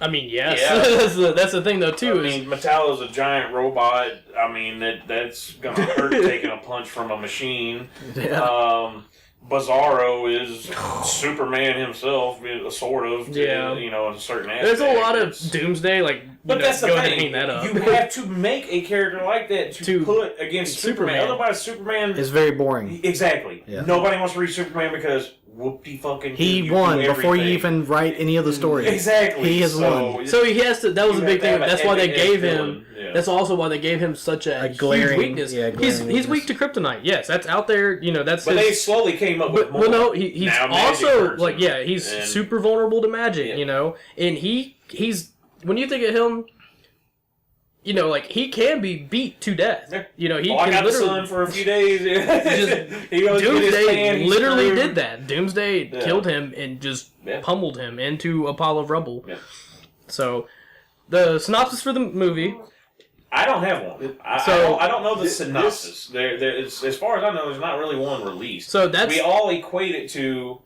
I mean, yes. Yeah. that's the thing, though, too. I mean, Metallo's a giant robot. I mean, that's going to hurt taking a punch from a machine. Yeah. Bizarro is Superman himself, sort of, to, you know, in a certain aspect. There's a lot of Doomsday, like, but that's the thing. Hang that up. You have to make a character like that to put against Superman. Otherwise, Superman is very boring. Exactly. Yeah. Nobody wants to read Superman because whoopty fucking. He won before you even write any of the stories. Exactly. He has won. So he has to. That was a big thing. That's why they gave him. Yeah. That's also why they gave him such a glaring huge weakness. glaring He's weak to kryptonite. Yes, that's out there. You know, that's. But they slowly came up with more. Well, no, he's also like he's and, super vulnerable to magic. You know, and he's when you think of him. You know, like, he can be beat to death. Yeah. You know, he I can got literally... the sun for a few days. Doomsday literally did that. Doomsday killed him and just Yeah. pummeled him into a pile of rubble. Yeah. So, the synopsis for the movie... I don't have one. I don't know the synopsis. As far as I know, there's not really one released. So that's... We all equate it to...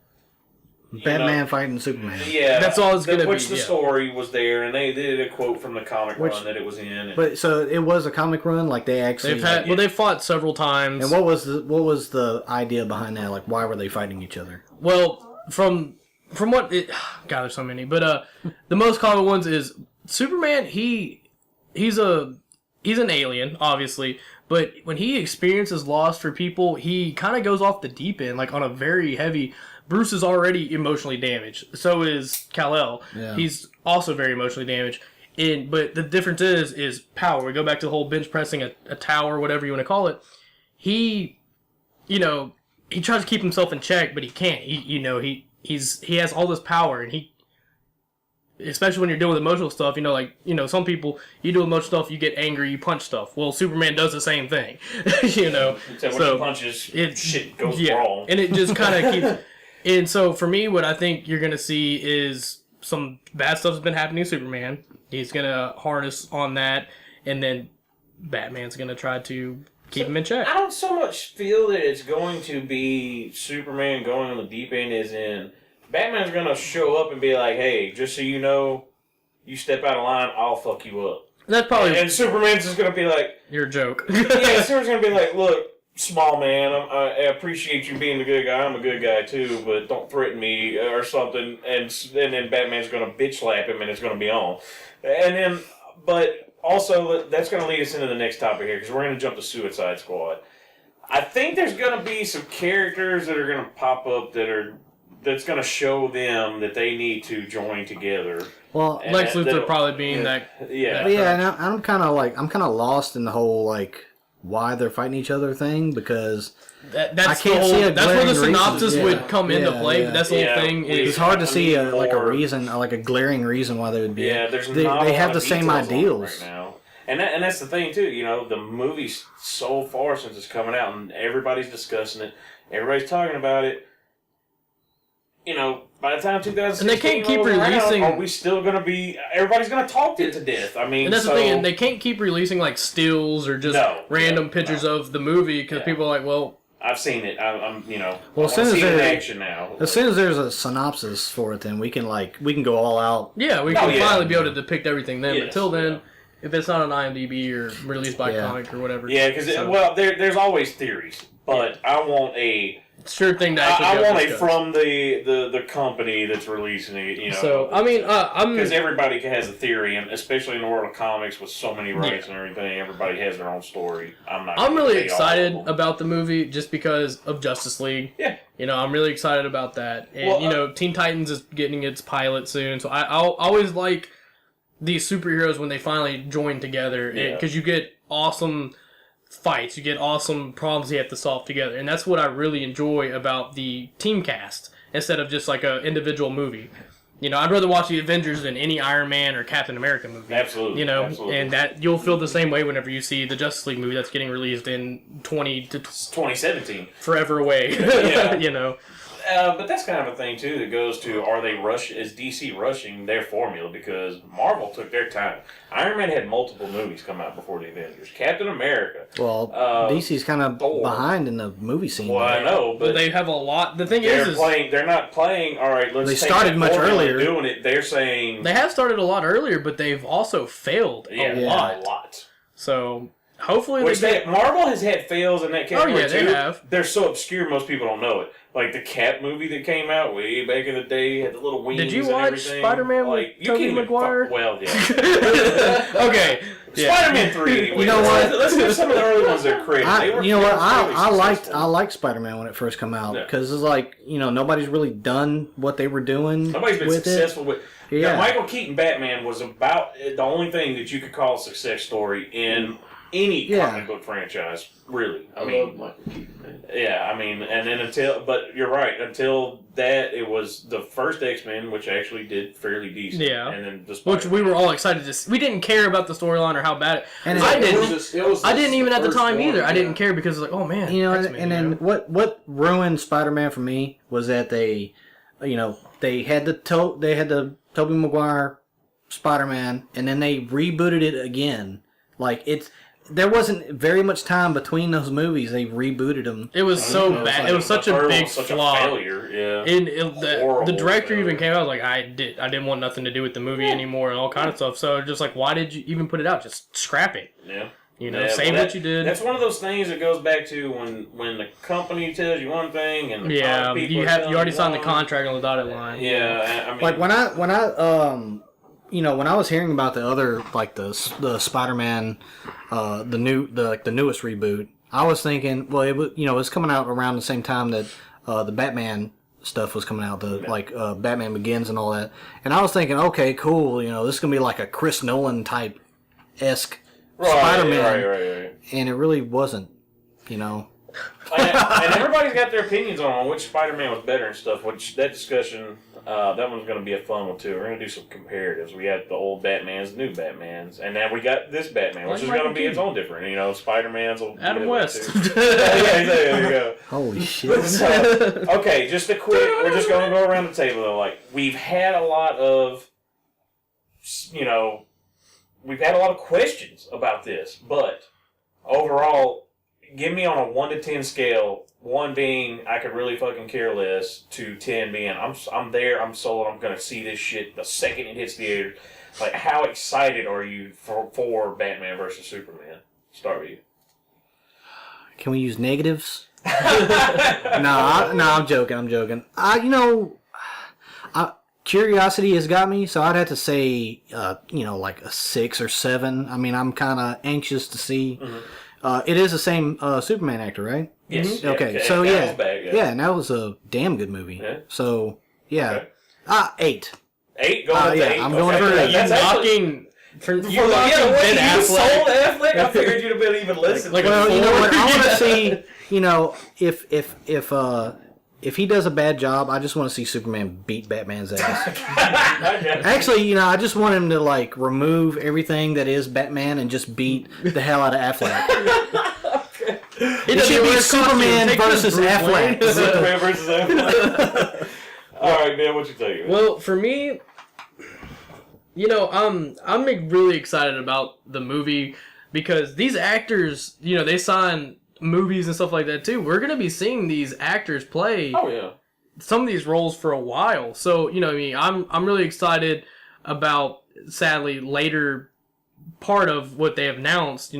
Batman fighting Superman. Yeah, that's all it's going to be. Which the story was there, and they did a quote from the comic run that it was in. But so it was a comic run, like they actually. They fought several times. And what was the idea behind that? Like, why were they fighting each other? Well, from what it, God, there's so many, but the most common ones is Superman. He's an alien, obviously, but when he experiences loss for people, he kind of goes off the deep end, like on a very heavy. Bruce is already emotionally damaged. So is Kal-El. Yeah. He's also very emotionally damaged. But the difference is power. We go back to the whole bench pressing a tower, whatever you want to call it. He tries to keep himself in check, but he can't. He has all this power, and especially when you're dealing with emotional stuff, some people, you do emotional stuff, you get angry, you punch stuff. Well, Superman does the same thing, Except when he punches, shit goes wrong. And it just kind of keeps... And so, for me, what I think you're going to see is some bad stuff has been happening to Superman. He's going to harness on that, and then Batman's going to try to keep him in check. I don't so much feel that it's going to be Superman going on the deep end as in Batman's going to show up and be like, hey, just so you know, you step out of line, I'll fuck you up. That's probably... And Superman's just going to be like... You're a joke. Yeah, Superman's going to be like, look, small man, I appreciate you being a good guy. I'm a good guy too, but don't threaten me or something. And then Batman's going to bitch slap him, and it's going to be on. And then, but also that's going to lead us into the next topic here because we're going to jump to Suicide Squad. I think there's going to be some characters that are going to pop up that's going to show them that they need to join together. Well, Lex Luthor probably being that. Yeah. And I'm kind of lost in the whole like. Why they're fighting each other thing because that's I can't see a that's where the synopsis reason. would come into play. But that's the whole thing. It's hard to see a reason, like a glaring reason why they would be. Yeah, there's they have the same ideals right now, and that's the thing too. The movie's so far since it's coming out, and everybody's discussing it, everybody's talking about it. By the time 2016 and they can't keep releasing. Are we still going to be? Everybody's going to talk it to death. I mean, and that's the thing. And they can't keep releasing like stills or just random pictures of the movie because people are like, well, I've seen it. I'm Well, as soon as there's action now. As soon as there's a synopsis for it, then we can go all out. Yeah, we can finally be able to depict everything then. But till then, if it's not on IMDb or released by comic or whatever. Yeah, because there's always theories, but I want a sure thing to actually I want it discuss. from the company that's releasing it. You know, So I mean, because everybody has a theory, and especially in the world of comics with so many rights and everything, everybody has their own story. I'm really excited about the movie just because of Justice League. Yeah. You know, I'm really excited about that. And, Teen Titans is getting its pilot soon. So I'll always like these superheroes when they finally join together. Because you get awesome fights. You get awesome problems you have to solve together. And that's what I really enjoy about the team cast instead of just like an individual movie. You know, I'd rather watch the Avengers than any Iron Man or Captain America movie. Absolutely. You know, absolutely. and that you'll feel the same way whenever you see the Justice League movie that's getting released in 2017. Forever away. Yeah. You know. But that's kind of a thing too that goes to is DC rushing their formula because Marvel took their time. Iron Man had multiple movies come out before the Avengers. Captain America. Well, DC's kind of behind in the movie scene. Well, I know, but they have a lot. The thing is they're not playing. All right, let's. They take started that much formula earlier. doing it. They're saying they have started a lot earlier, but they've also failed a lot. So hopefully, Marvel has had fails in that category too. They have. They're so obscure, most people don't know it. Like the Cap movie that came out way back in the day had the little wings. Did you and watch everything. Spider-Man with Tobey Maguire? Well, yeah. Okay. Spider-Man 3 anyway. You know what? Let's get some of the early ones that are created. You know what? I liked Spider-Man when it first came out because it's like nobody's really done what they were doing. Nobody's been successful with. Yeah. Michael Keaton Batman was about the only thing that you could call a success story in any comic book franchise. Really, I mean, love Michael Keaton, man. Yeah, I mean, and then but you're right. Until that, it was the first X-Men, which actually did fairly decent. Yeah, and then which we were all excited to see. We didn't care about the storyline or how bad it. And I didn't even at the time either. I didn't care because it was like, oh man, X-Men, and then what ruined Spider-Man for me was that they had the Tobey Maguire Spider-Man, and then they rebooted it again. Like there wasn't very much time between those movies. They rebooted them. It was so bad. It was such a big flaw. A failure. Yeah. And the director even came out like, I didn't want nothing to do with the movie anymore and all kind of stuff. So just like, why did you even put it out? Just scrap it. Yeah. Save what you did. That's one of those things that goes back to when the company tells you one thing and you already signed the contract on the dotted line. Yeah, I mean, like when I when I was hearing about the other the Spider-Man, the newest reboot, I was thinking, well, it was it's coming out around the same time that the Batman stuff was coming out, Batman Begins and all that, and I was thinking, okay, cool, this is gonna be like a Chris Nolan type esque Spider-Man, right. And it really wasn't, and everybody's got their opinions on which Spider-Man was better and stuff. Which that discussion, that one's going to be a fun one too. We're going to do some comparatives. We got the old Batmans, the new Batmans, and now we got this Batman, which is going to be its own different. Spider-Man's Adam West. There you go. Holy shit. Okay, just a quick. We're just going to go around the table though. Like we've had a lot of, we've had a lot of questions about this, but overall. Give me on a 1 to 10 scale, 1 being I could really fucking care less, to 10 being I'm there, I'm sold, I'm gonna see this shit the second it hits theater. Like, how excited are you for Batman versus Superman? Start with you. Can we use negatives? No, I'm joking. Curiosity has got me, so I'd have to say, like a 6 or 7. I mean, I'm kind of anxious to see. Mm-hmm. It is the same Superman actor, right? Yes. Mm-hmm. Okay. So and that was a damn good movie. Yeah. So okay. 8. 8. Going with 8. I'm going for 8. That's knocking. You sold Affleck. I figured you'd have been even listening. Like, well, you know what? I want to see. If he does a bad job, I just want to see Superman beat Batman's ass. Actually, I just want him to remove everything that is Batman and just beat the hell out of Affleck. It should be Superman versus Affleck. Superman versus Affleck. All right, man, what you think? Well, for me, I'm really excited about the movie because these actors, they sign movies and stuff like that too. We're gonna be seeing these actors play some of these roles for a while. So I'm really excited about sadly later part of what they have announced,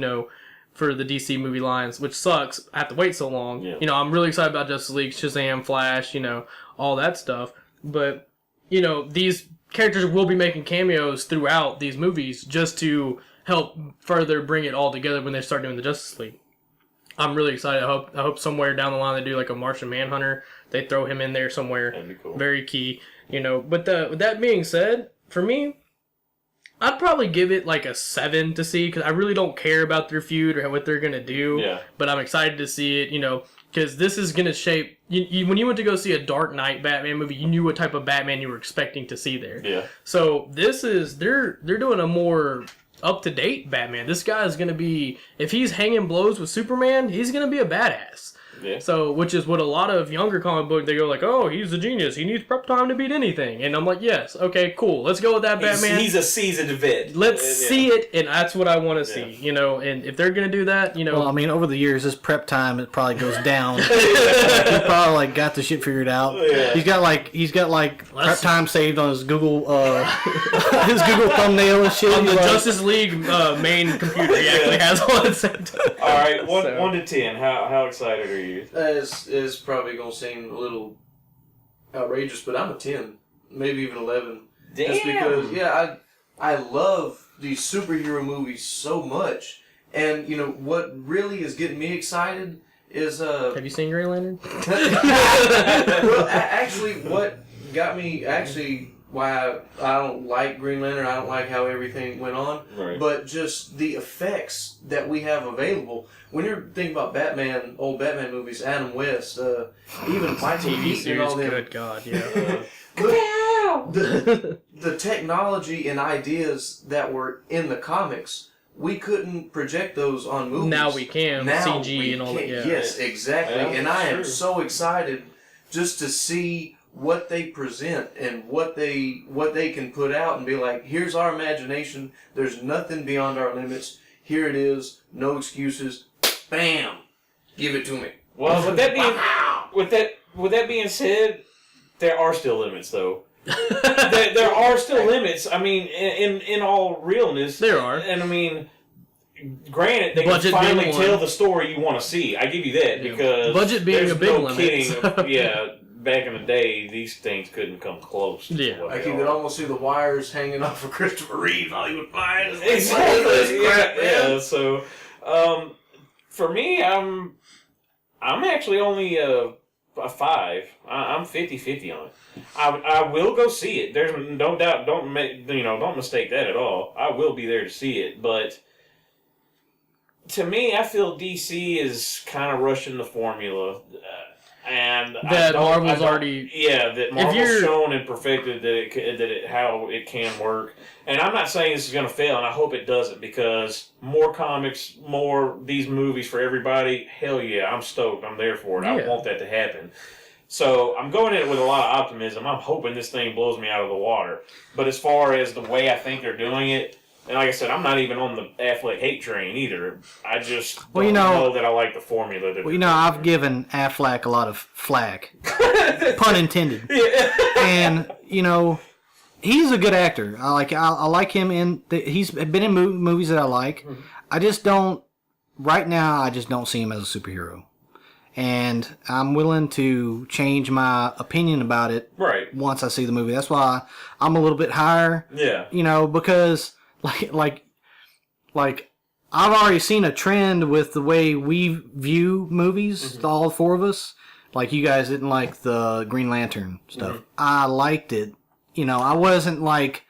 for the DC movie lines, which sucks. I have to wait so long. Yeah. I'm really excited about Justice League, Shazam, Flash, all that stuff. But, these characters will be making cameos throughout these movies just to help further bring it all together when they start doing the Justice League. I'm really excited. I hope somewhere down the line they do like a Martian Manhunter. They throw him in there somewhere. That'd be cool. Very key. But with that being said, for me, I'd probably give it like a 7 to see, because I really don't care about their feud or what they're going to do. Yeah. But I'm excited to see it, because this is going to shape... when you went to go see a Dark Knight Batman movie, you knew what type of Batman you were expecting to see there. Yeah. So this is... They're doing a more up-to-date Batman. This guy is going to be... If he's hanging blows with Superman, he's going to be a badass. Yeah. So, which is what a lot of younger comic book, they go like, oh, he's a genius. He needs prep time to beat anything. And I'm like, yes, okay, cool. Let's go with that Batman. He's a seasoned vet. Let's see it, and that's what I want to see, And if they're going to do that, Well, I mean, over the years, his prep time, it probably goes down. He probably, like, got the shit figured out. Yeah. He's got prep time saved on his Google, his Google thumbnail and shit. on the He's like- Justice League main computer, he actually has one set. All right, 1 to 10. How excited are you? Is probably gonna seem a little outrageous, but I'm a 10, maybe even 11. Damn. Just because, I love these superhero movies so much, and what really is getting me excited is Have you seen Green Lantern? well, actually, what got me why I don't like Green Lantern, I don't like how everything went on, Right. but just the effects that we have available. When you're thinking about Batman, old Batman movies, Adam West, even Michael TV Keaton and series, all them, good God, yeah. the technology and ideas that were in the comics, we couldn't project those on movies. Now we can, with Now CG we and all that, can. yeah. Yes, exactly. Yeah, and I am true. so excited just to see what they present and what they can put out and be like, here's our imagination. There's nothing beyond our limits. Here it is. No excuses. Bam. Give it to me. Well, with that being said, there are still limits, though. there are still limits. I mean, in all realness, There are. And I mean, granted, they Budget can finally being tell one. the story you want to see. I give you that, Yeah. because Budget being there's a big no limit, kidding. so- Yeah, back in the day, these things couldn't come close. Yeah. to what Like they you could are. almost see the wires hanging off of Christopher Reeve while he was flying. It's like, Exactly. what is this crap, man? Yeah. So, for me, I'm actually only a 5. I'm 50-50 on it. I will go see it. There's no doubt. Don't mistake that at all. I will be there to see it. But to me, I feel DC is kind of rushing the formula. And That Marvel's already... that Marvel's shown and perfected how it can work. And I'm not saying this is going to fail, and I hope it doesn't, because more comics, more these movies for everybody, hell yeah, I'm stoked. I'm there for it. Yeah. I want that to happen. So I'm going in it with a lot of optimism. I'm hoping this thing blows me out of the water. But as far as the way I think they're doing it, and like I said, I'm not even on the Affleck hate train either. I just don't know that I like the formula. I've given Affleck a lot of flack, pun intended. Yeah. And he's a good actor. I like him he's been in movies that I like. Mm-hmm. I just don't right now. I just don't see him as a superhero, and I'm willing to change my opinion about it Right. once I see the movie. That's why I'm a little bit higher. Yeah. Because like I've already seen a trend with the way we view movies, all 4 of us. Like, you guys didn't like the Green Lantern stuff. I liked it. I wasn't like,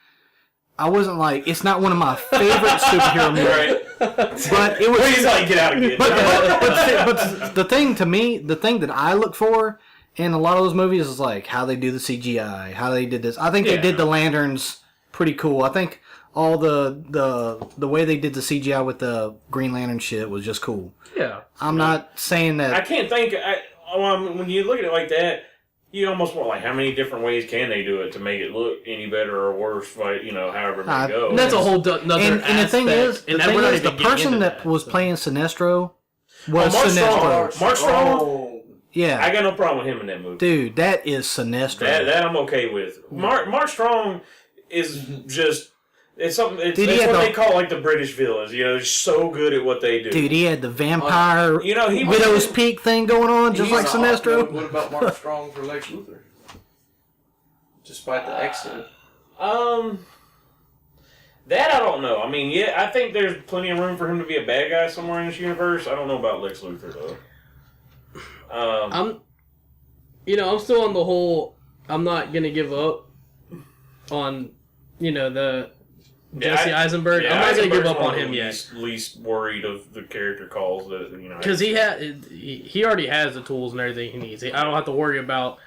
it's not one of my favorite superhero movies. Right. But it was. Please, like, get out of here. But the thing to me, the thing that I look for in a lot of those movies is like how they do the CGI, how they did this. I think they did the lanterns pretty cool. I think all the way they did the CGI with the Green Lantern shit was just cool. Yeah. I'm not saying that. I can't think. When you look at it like that, you almost want, like, how many different ways can they do it to make it look any better or worse? Like, however it may go. And that's a whole another And the thing is, the person that was so. playing Sinestro was Mark Sinestro. Strong. Mark Strong. Oh. Yeah. I got no problem with him in that movie. Dude, that is Sinestro. That I'm okay with. Mark Strong is just It's something. It's Dude, what they call like the British villains. You know, they're so good at what they do. Dude, he had the vampire he Widow's Peak thing going on, just like Sinestro. What about Mark Strong for Lex Luthor? Despite the accent. That I don't know. I mean, yeah, I think there's plenty of room for him to be a bad guy somewhere in this universe. I don't know about Lex Luthor though. I'm still on the whole. I'm not gonna give up on, the Jesse Eisenberg. I'm not gonna give up on him yet. Least worried of the character calls that because he already has the tools and everything he needs. I don't have to worry about.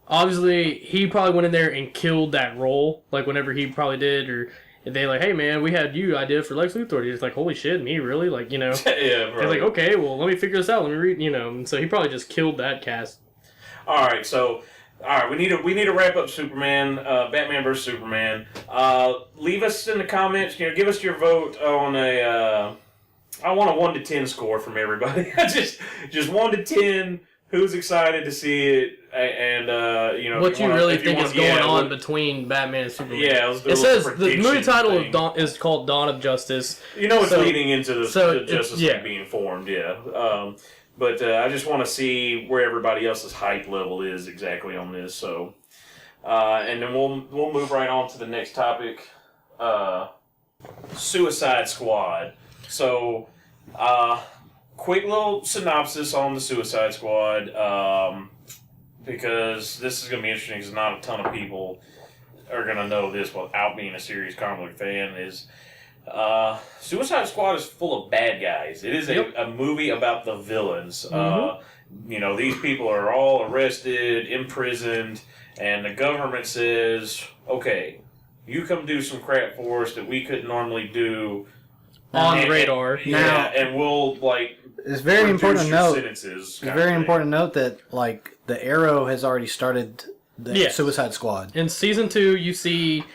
Obviously, he probably went in there and killed that role, like whenever he probably did, or. And they like, hey man, we had you idea for Lex Luthor. He's like, holy shit, me really? Like, yeah, right. They're like, okay, well, let me figure this out. Let me read, And so he probably just killed that cast. All right, we need to wrap up Superman, Batman vs Superman. Leave us in the comments. Give us your vote on I want a 1 to 10 score from everybody. just 1 to 10. Who's excited to see it? And what you really think is going on between Batman and Superman? Yeah, it says the movie title is called Dawn of Justice. It's leading into the Justice League being formed. Yeah, but I just want to see where everybody else's hype level is exactly on this. So, and then we'll move right on to the next topic, Suicide Squad. So, quick little synopsis on the Suicide Squad. Because this is going to be interesting because not a ton of people are going to know this without being a serious comic book fan, is Suicide Squad is full of bad guys. It is a movie about the villains. Mm-hmm. These people are all arrested, imprisoned, and the government says, okay, you come do some crap for us that we couldn't normally do. On the radar. And we'll, it's very important to note. It's very important to note that, the Arrow has already started the Suicide Squad. In season 2, you see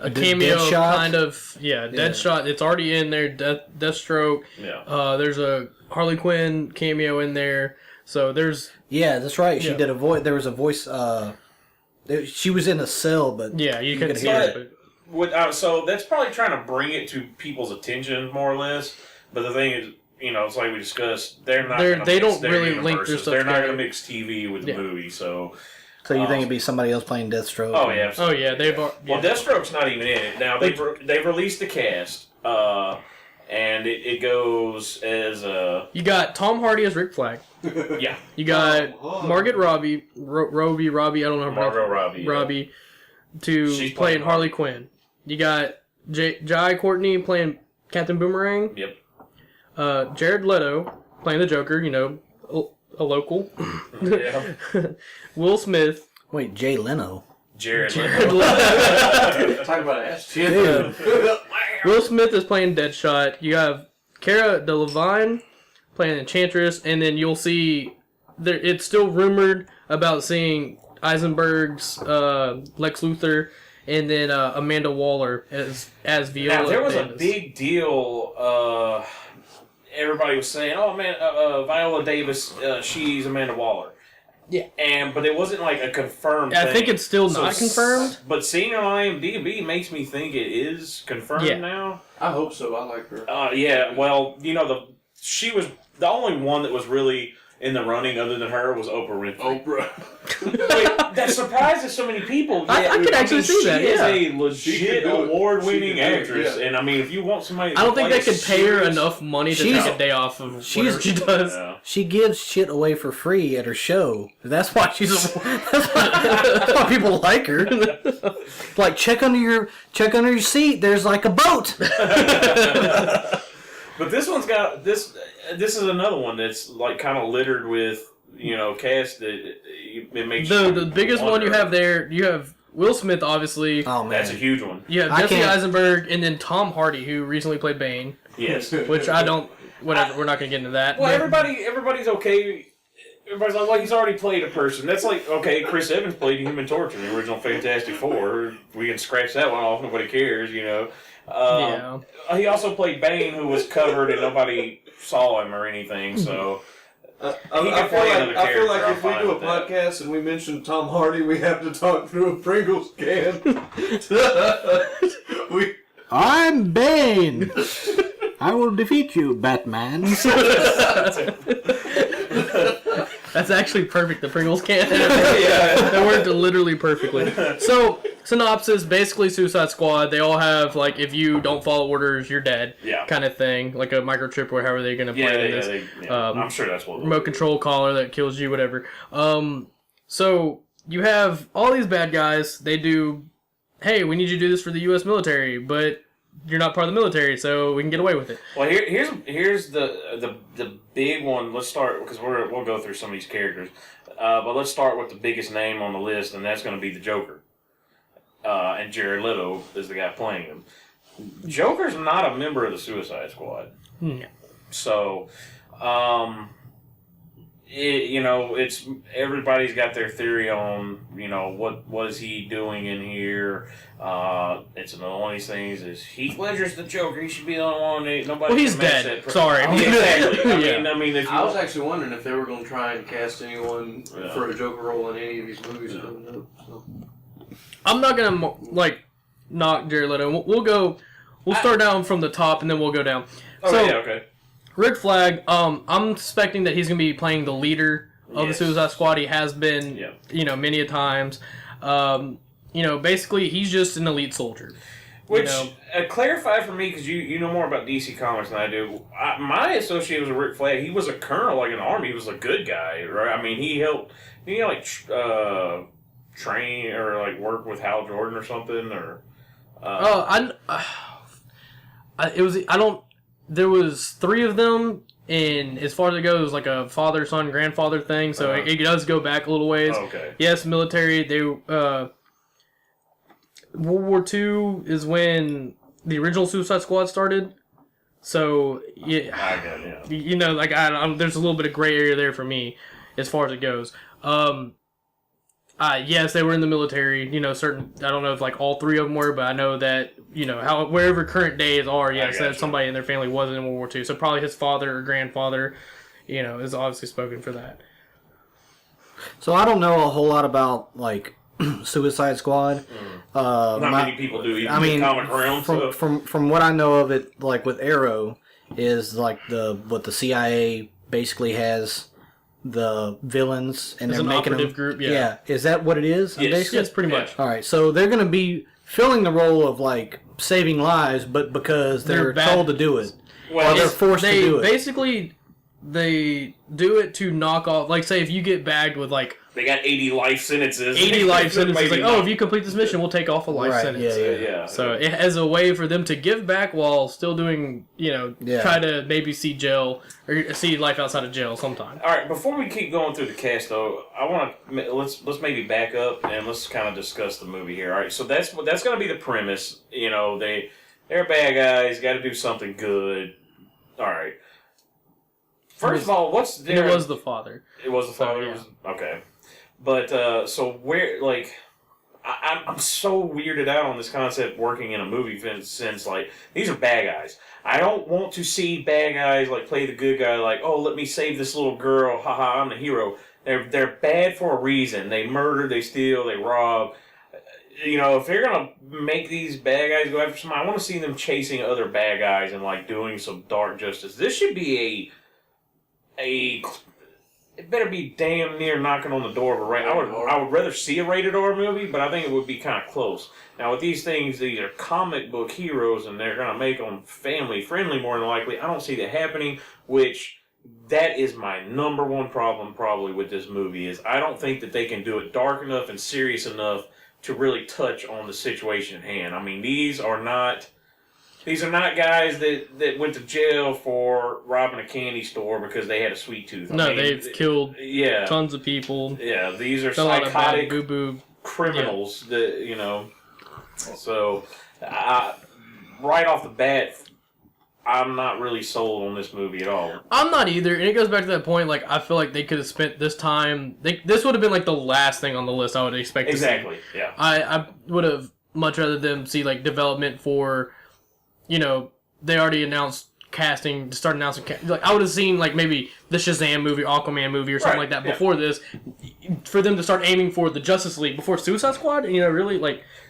a cameo kind of Deadshot. It's already in there. Deathstroke. Yeah. There's a Harley Quinn cameo in there. So there's that's right. She did a voice. There was a voice. She was in a cell, but you couldn't hear it. So that's probably trying to bring it to people's attention more or less. But the thing is, it's like we discussed. They don't really link their stuff. They're not going to mix TV with the movie. So you think it'd be somebody else playing Deathstroke? Oh yeah. Oh yeah. Well, Deathstroke's not even in it now. They've released the cast, and it goes as You got Tom Hardy as Rick Flag. Yeah. You got Margot Robbie. Robbie. I don't know. Margot Robbie. Robbie to playing Harley Quinn. You got Jai Courtney playing Captain Boomerang. Yep. Jared Leto playing the Joker, a local. Yeah. Will Smith. Wait, Jay Leno. Jared Leto. Talk about ass. Will Smith is playing Deadshot. You have Cara Delevingne playing Enchantress, and then you'll see it's still rumored about seeing Eisenberg's Lex Luthor, and then Amanda Waller as Viola. Now, there was a big deal. Everybody was saying, "Oh man, Viola Davis, she's Amanda Waller." Yeah, but it wasn't a confirmed thing. I think it's still not confirmed. But seeing on IMDb makes me think it is confirmed now. I hope so. I like her. Yeah. Well, she was the only one that was really in the running other than her was Oprah Winfrey. Wait, that surprises so many people. I could actually see that. She is a legit award-winning actress, and if you want somebody, I don't think they could pay her enough money to take a day off of whatever she does. Yeah. She gives shit away for free at her show. That's why that's why people like her. Check under your seat. There's a boat. But this one's got this. This is another one that's kind of littered with cast that it makes the biggest one you have there. You have Will Smith, obviously. Oh man, that's a huge one. You have Jesse Eisenberg, and then Tom Hardy, who recently played Bane. Yes, which I don't. Whatever, we're not going to get into that. Well, everybody's okay. Everybody's like, well, he's already played a person. That's okay, Chris Evans played Human Torch in the original Fantastic Four. We can scratch that one off. Nobody cares, He also played Bane, who was covered and nobody saw him or anything, so... I feel like if we do a podcast and we mention Tom Hardy, we have to talk through a Pringles can. I'm Bane. I will defeat you, Batman. That's actually perfect. The Pringles can. That worked literally perfectly. So, synopsis, basically Suicide Squad. They all have, like, if you don't follow orders, you're dead. Yeah. Kind of thing. Like a microchip or however they're going to play this. I'm sure that's what remote control collar that kills you, whatever. So, you have all these bad guys. They do, hey, we need you to do this for the U.S. military, but you're not part of the military, so we can get away with it. Well, here's the big one. Let's start, because we'll go through some of these characters. But let's start with the biggest name on the list, and that's going to be the Joker. And Jared Leto is the guy playing him. Joker's not a member of the Suicide Squad. No. So, it's everybody's got their theory on, what is he doing in here. It's another one of these things is Heath Ledger's the Joker. He should be the only one. Nobody. Well, he's dead. Sorry. Exactly. I mean, if I was actually wondering if they were going to try and cast anyone for a Joker role in any of these movies coming up. So. I'm not gonna knock Jared Leto. We'll start down from the top and then we'll go down. Okay. Rick Flag. I'm suspecting that he's gonna be playing the leader of the Suicide Squad. He has been, many a times. Basically he's just an elite soldier. Which, clarify for me, because you know more about DC Comics than I do. My associate was with Rick Flag. He was a colonel, like in the Army. He was a good guy, right? I mean, he helped, train or, work with Hal Jordan or something, or... There was 3 of them, and as far as it goes, it was like a father, son, grandfather thing, so it does go back a little ways. Oh, okay. Yes, military, World War II is when the original Suicide Squad started. So, there's a little bit of gray area there for me as far as it goes. Yes, they were in the military, certain, I don't know if all 3 of them were, but I know that, wherever current days are, that somebody in their family was in World War II. So probably his father or grandfather, is obviously spoken for that. So I don't know a whole lot about, Suicide Squad. Not many people do, even in the comic realm. From what I know of it, with Arrow, is what the CIA basically has the villains, and they're making operative group. Yeah, is that what it is? Yes, pretty much. All right, so they're going to be filling the role of saving lives, but because they're told to do it, or they're forced to do it. Basically, they do it to knock off. Say if you get bagged with they got 80 life sentences. 80 life sentences. If you complete this mission, we'll take off a life sentence. Yeah. So it has a way for them to give back while still doing, try to maybe see jail or see life outside of jail sometime. All right, before we keep going through the cast, though, I want to let's maybe back up and let's kind of discuss the movie here. All right, so that's going to be the premise. They're bad guys, got to do something good. All right. First of all, what's there? It was the father. It was the father. Okay. But, so where, I'm so weirded out on this concept working in a movie since, these are bad guys. I don't want to see bad guys, play the good guy, let me save this little girl, haha, I'm the hero. They're bad for a reason. They murder, they steal, they rob. If they're going to make these bad guys go after somebody, I want to see them chasing other bad guys and, doing some dark justice. This should be it better be damn near knocking on the door of a rated. I would rather see a rated R movie, but I think it would be kind of close. Now with these things, these are comic book heroes, and they're gonna make them family friendly more than likely. I don't see that happening. Which that is my number one problem probably with this movie is I don't think that they can do it dark enough and serious enough to really touch on the situation at hand. I mean, these are not guys that went to jail for robbing a candy store because they had a sweet tooth. They've killed tons of people. Yeah, these are psychotic criminals that, So, right off the bat, I'm not really sold on this movie at all. I'm not either, and it goes back to that point, I feel like they could have spent this time... this would have been, the last thing on the list I would expect to see. Exactly, yeah. I would have much rather them see, development for... they already announced casting, to start announcing... I would have seen, maybe the Shazam movie, Aquaman movie, or something like that before this. For them to start aiming for the Justice League before Suicide Squad? Really?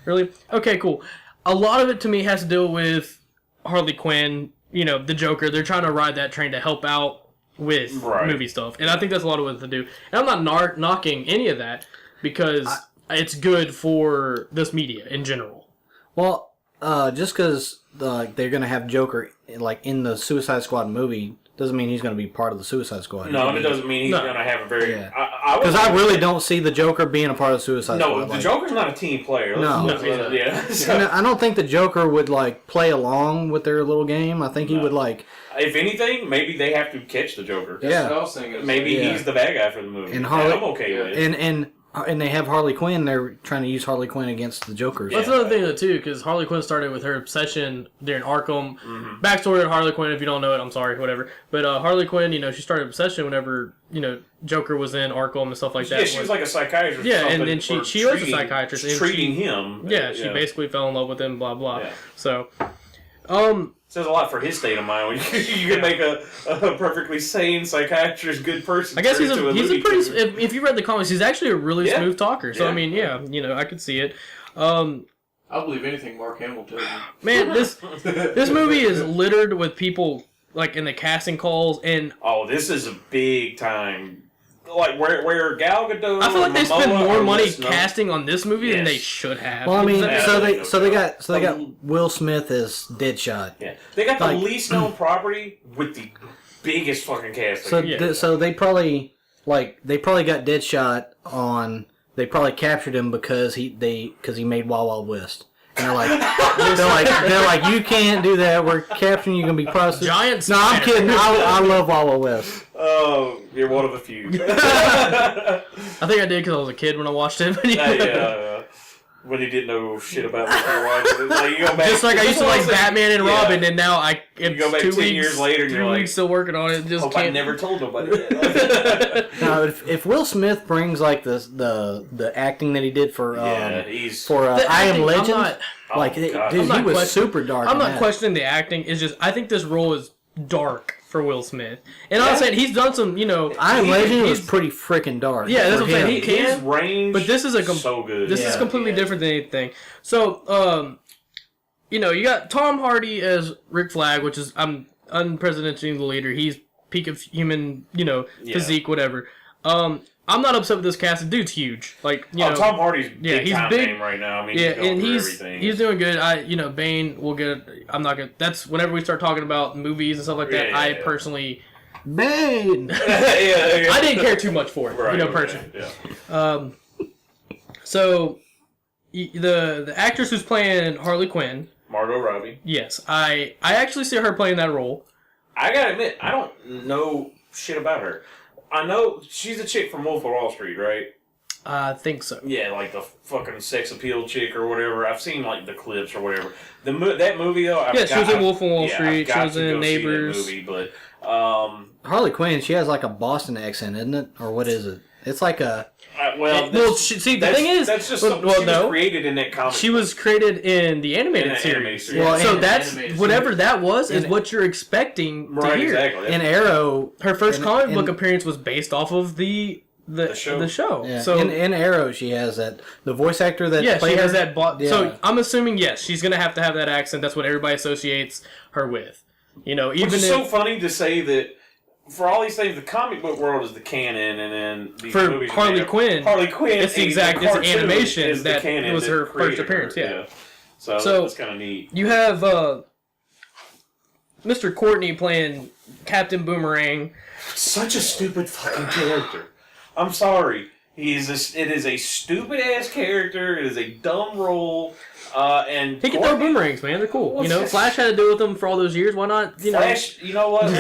Really? Okay, cool. a lot of it to me has to do with Harley Quinn, the Joker. They're trying to ride that train to help out with movie stuff. And I think that's a lot of what they do. And I'm not knocking any of that because it's good for this media in general. Well, just because they're going to have Joker in the Suicide Squad movie doesn't mean he's going to be part of the Suicide Squad. No, and it doesn't mean he's going to have a very... Because I really don't see the Joker being a part of Suicide Squad. No, the Joker's not a team player. And I don't think the Joker would play along with their little game. I think he would If anything, maybe they have to catch the Joker. That's what I was thinking. Maybe he's the bad guy for the movie. And I'm okay with it. And they have Harley Quinn. They're trying to use Harley Quinn against the Joker. That's another thing, though, too, because Harley Quinn started with her obsession during Arkham. Mm-hmm. Backstory of Harley Quinn, if you don't know it, I'm sorry, whatever. But Harley Quinn, she started obsession whenever, Joker was in Arkham and stuff like that. Yeah, she was like a psychiatrist. Yeah, and then she was a psychiatrist. And treating him. Yeah, she basically fell in love with him, blah, blah. Yeah. So, says a lot for his state of mind when you can make a perfectly sane psychiatrist good person. I guess he's a pretty. If you read the comics, he's actually a really smooth talker. So I mean, I could see it. I'll believe anything Mark Hamill tells you. Man, this movie is littered with people in the casting calls and. Oh, this is a big time. Where Gal Gadot. I feel like they spent more money casting on this movie than they should have. Well, I mean, they got Will Smith as Deadshot. Yeah, they got the least known property with the biggest fucking cast. So they probably got Deadshot on. They probably captured him because he made Wild Wild West. And they're like, you can't do that. We're capturing you. Gonna be processed. Giant. No, I'm kidding. I love Wild Wild West. Oh, you're one of a few. I think I did because I was a kid when I watched it. Yeah. When you didn't know shit about what you were watching. You go back, just like I used to like Batman and Robin, and now you go back 10 years later and 3 weeks still working on it. Just hope can't. I never told nobody that. Now, if Will Smith brings the acting that he did for I Am Legend, dude, he was super dark. I'm not questioning the acting. It's just I think this role is dark for Will Smith, and I'm saying he's done some. I Am Legend was pretty freaking dark. Yeah, that's what I'm saying. He can, his range, but this is so good. This is completely different than anything. So, you got Tom Hardy as Rick Flag, which is I'm unprecedented the leader. He's peak of human, physique, whatever. I'm not upset with this cast. The dude's huge. Tom Hardy's he's time big name right now. I mean, and he's doing good. Bane will get. I'm not gonna. That's whenever we start talking about movies and stuff like that. I personally. Bane. I didn't care too much for it, personally. Yeah. So, the actress who's playing Harley Quinn, Margot Robbie. Yes, I actually see her playing that role. I gotta admit, I don't know shit about her. I know she's a chick from Wolf of Wall Street, right? I think so. Yeah, like the fucking sex appeal chick or whatever. I've seen the clips or whatever. That movie though. She was in Wolf of Wall Street. She was in Neighbors. Movie, but Harley Quinn, she has a Boston accent, isn't it? Or what is it? It's like a. The thing is, that's just something she was created in that comic. She was created in the animated series. Well, so that's whatever that was is what you're expecting to hear. Exactly. In Arrow, her first comic book appearance was based off of the show. Yeah. So in Arrow, she has that the voice actor that she has that. So Yeah. I'm assuming she's gonna have to have that accent. That's what everybody associates her with. Even Which is so funny to say that. For all these things, the comic book world is the canon, and then these for movies Harley Quinn, it's the exact animation is that was her first appearance. Yeah. So that's kind of neat. You have Mr. Courtney playing Captain Boomerang. Such a stupid fucking character. I'm sorry. It is a stupid ass character. It is a dumb role. And he can throw boomerangs, man. They're cool. Flash had to do with them for all those years. Why not? Flash. You know what?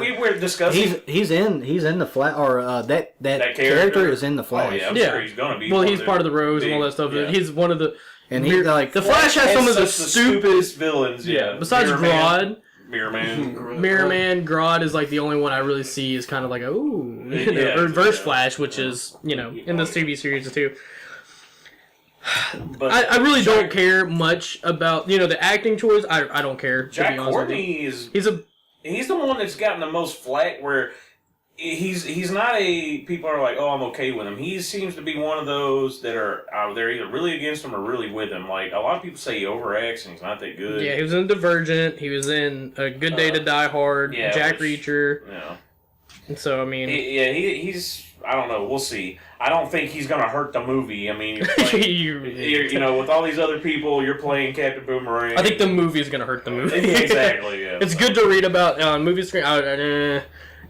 We were discussing. He's in the Flash, or that character is in the Flash. Oh yeah, I'm sure he's gonna be. Well, he's part of the Rose and all that stuff. Yeah. He's one of the. And he's the Flash has some of the stupidest villains. Yeah. Besides Grodd. Mirror Man. Grodd is the only one I really see is kind of Reverse Flash, which is in the TV series too. But I really don't care much about the acting choice. I don't care. Jack Courtney is he's the one that's gotten the most flack. Where he's not a people are like, oh, I'm okay with him. He seems to be one of those that are they're either really against him or really with him. Like a lot of people say he overacts and he's not that good. Yeah, he was in Divergent. He was in A Good Day to Die Hard. Yeah, Jack Reacher. Yeah. And so I mean, he's I don't know. We'll see. I don't think he's gonna hurt the movie. I mean, you're playing, you know, with all these other people, you're playing Captain Boomerang. I think the movie is gonna hurt the movie. Exactly. Yeah. It's good to read about on movie screen.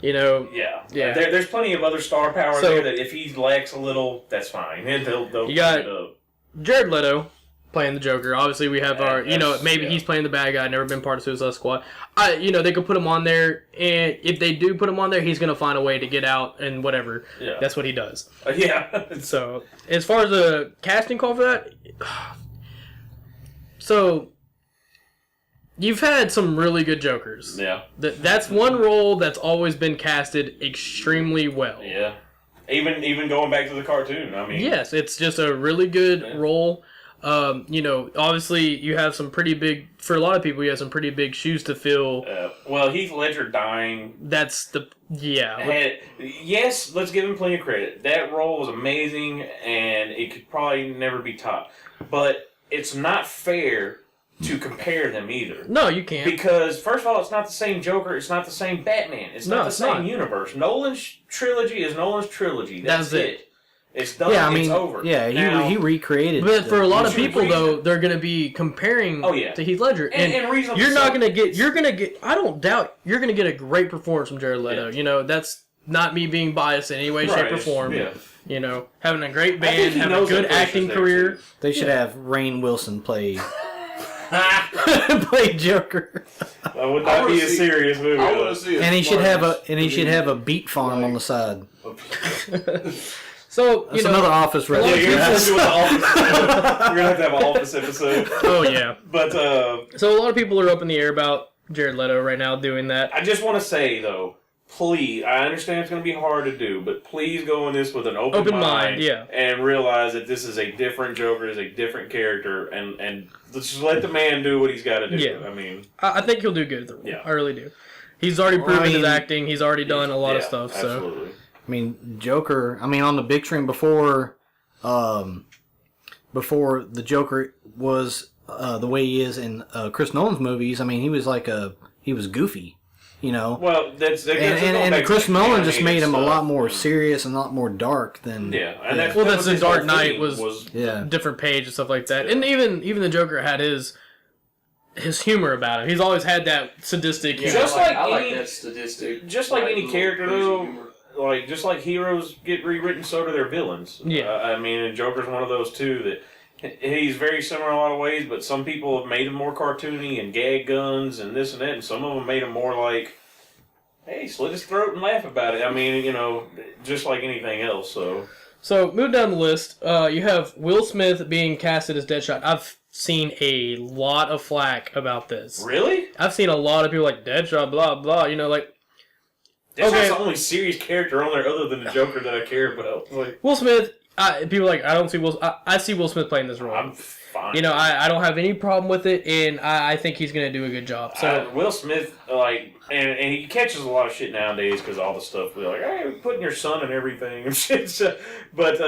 You know. Yeah. Yeah. There's plenty of other star power So- there that if he lacks a little, that's fine. They'll You got- clean it up. Jared Leto playing the Joker. Obviously, we have our, maybe yeah. he's playing the bad guy, never been part of Suicide Squad. They could put him on there, and if they do put him on there, he's going to find a way to get out and whatever. Yeah. That's what he does. Yeah. So, as far as a casting call for that, so, you've had some really good Jokers. Yeah. That's one role that's always been casted extremely well. Yeah. Even going back to the cartoon, I mean. Yes, it's just a really good role. Obviously you have some pretty big, for a lot of people, you have some pretty big shoes to fill. Well, Heath Ledger dying. Yes, let's give him plenty of credit. That role was amazing, and it could probably never be topped. But it's not fair to compare them either. No, you can't. Because, first of all, it's not the same Joker, it's not the same Batman, it's not the same universe. Nolan's trilogy is Nolan's trilogy. That's it. It's done, it's over. Yeah, he recreated. But for a lot of people, though, they're going to be comparing to Heath Ledger. And reasonably you're not going to get, I don't doubt, you're going to get a great performance from Jared Leto. Yeah. That's not me being biased in any way, shape, or form. Yeah. Having a great band, having a good acting career. They should have Rainn Wilson play Joker. That would not be a serious movie. I want to see it. And he should have a beet farm on the side. So, That's another Office reference. Yeah, you're going to have to do an Office. You're going to have an Office episode. Oh, yeah. But, so a lot of people are up in the air about Jared Leto right now doing that. I just want to say, though, please, I understand it's going to be hard to do, but please go in this with an open mind, and realize that this is a different Joker, is a different character, and let's just let the man do what he's got to do. Yeah. I mean, I think he'll do good at the role. Yeah. I really do. He's already proven his acting. He's already done a lot of stuff. Absolutely. I mean, Joker. I mean, on the big screen before the Joker was the way he is in Chris Nolan's movies. I mean, he was goofy, Well, and Chris Nolan just made him a lot more serious and a lot more dark than. Yeah, and that's the Dark Knight was different page and stuff like that. And even the Joker had his humor about him. He's always had that sadistic. Yeah, Just I like that sadistic. Just like any character, though. Humor. Like, just like heroes get rewritten, so do their villains. Yeah. I mean, and Joker's one of those, too, that he's very similar in a lot of ways, but some people have made him more cartoony and gag guns and this and that, and some of them made him more like, hey, slit his throat and laugh about it. I mean, just like anything else, So, move down the list. You have Will Smith being casted as Deadshot. I've seen a lot of flack about this. Really? I've seen a lot of people like, Deadshot, blah, blah, That's the only serious character on there other than the Joker that I care about. Like, Will Smith, people are like, I don't see Will. I see Will Smith playing this role. I'm fine. I don't have any problem with it, and I think he's going to do a good job. So Will Smith, and he catches a lot of shit nowadays because all the stuff we're like, hey, we're putting your son and everything and shit. But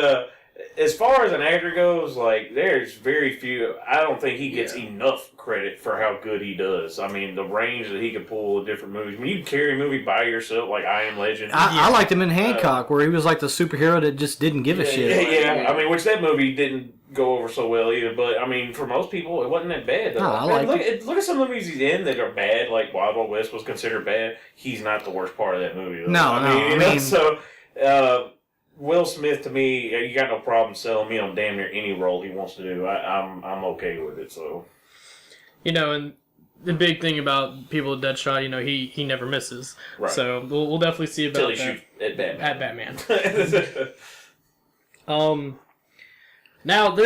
as far as an actor goes, there's very few. I don't think he gets enough credit for how good he does. I mean, the range that he can pull in different movies. When you can carry a movie by yourself, like I Am Legend. I liked him in Hancock, where he was like the superhero that just didn't give a shit. Yeah. I mean, which that movie didn't go over so well either. But I mean, for most people, it wasn't that bad. Though. No, I liked it. Look at some movies he's in that are bad. Like Wild Wild West was considered bad. He's not the worst part of that movie. Though. I mean, so. Will Smith, to me, you got no problem selling me on damn near any role he wants to do. I'm okay with it. So, and the big thing about people with Deadshot, he never misses. Right. So we'll definitely see about until he that shoots at Batman. Now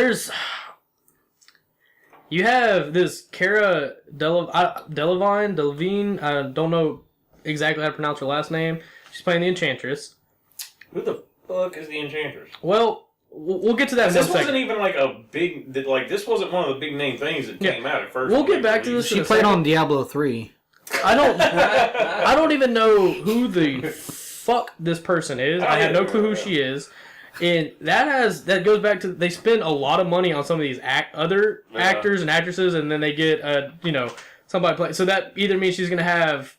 you have this Cara Delevingne. I don't know exactly how to pronounce her last name. She's playing the Enchantress. Who the fuck is the Enchantress? Well, we'll get to that in a This second. wasn't even like a big, this wasn't one of the big name things that came out at first. We'll get back to this. She played on Diablo 3. I don't even know who the fuck this person is. I have no clue who she is. And that goes back to, they spend a lot of money on some of these other actors and actresses, and then they get somebody play. So that either means she's gonna have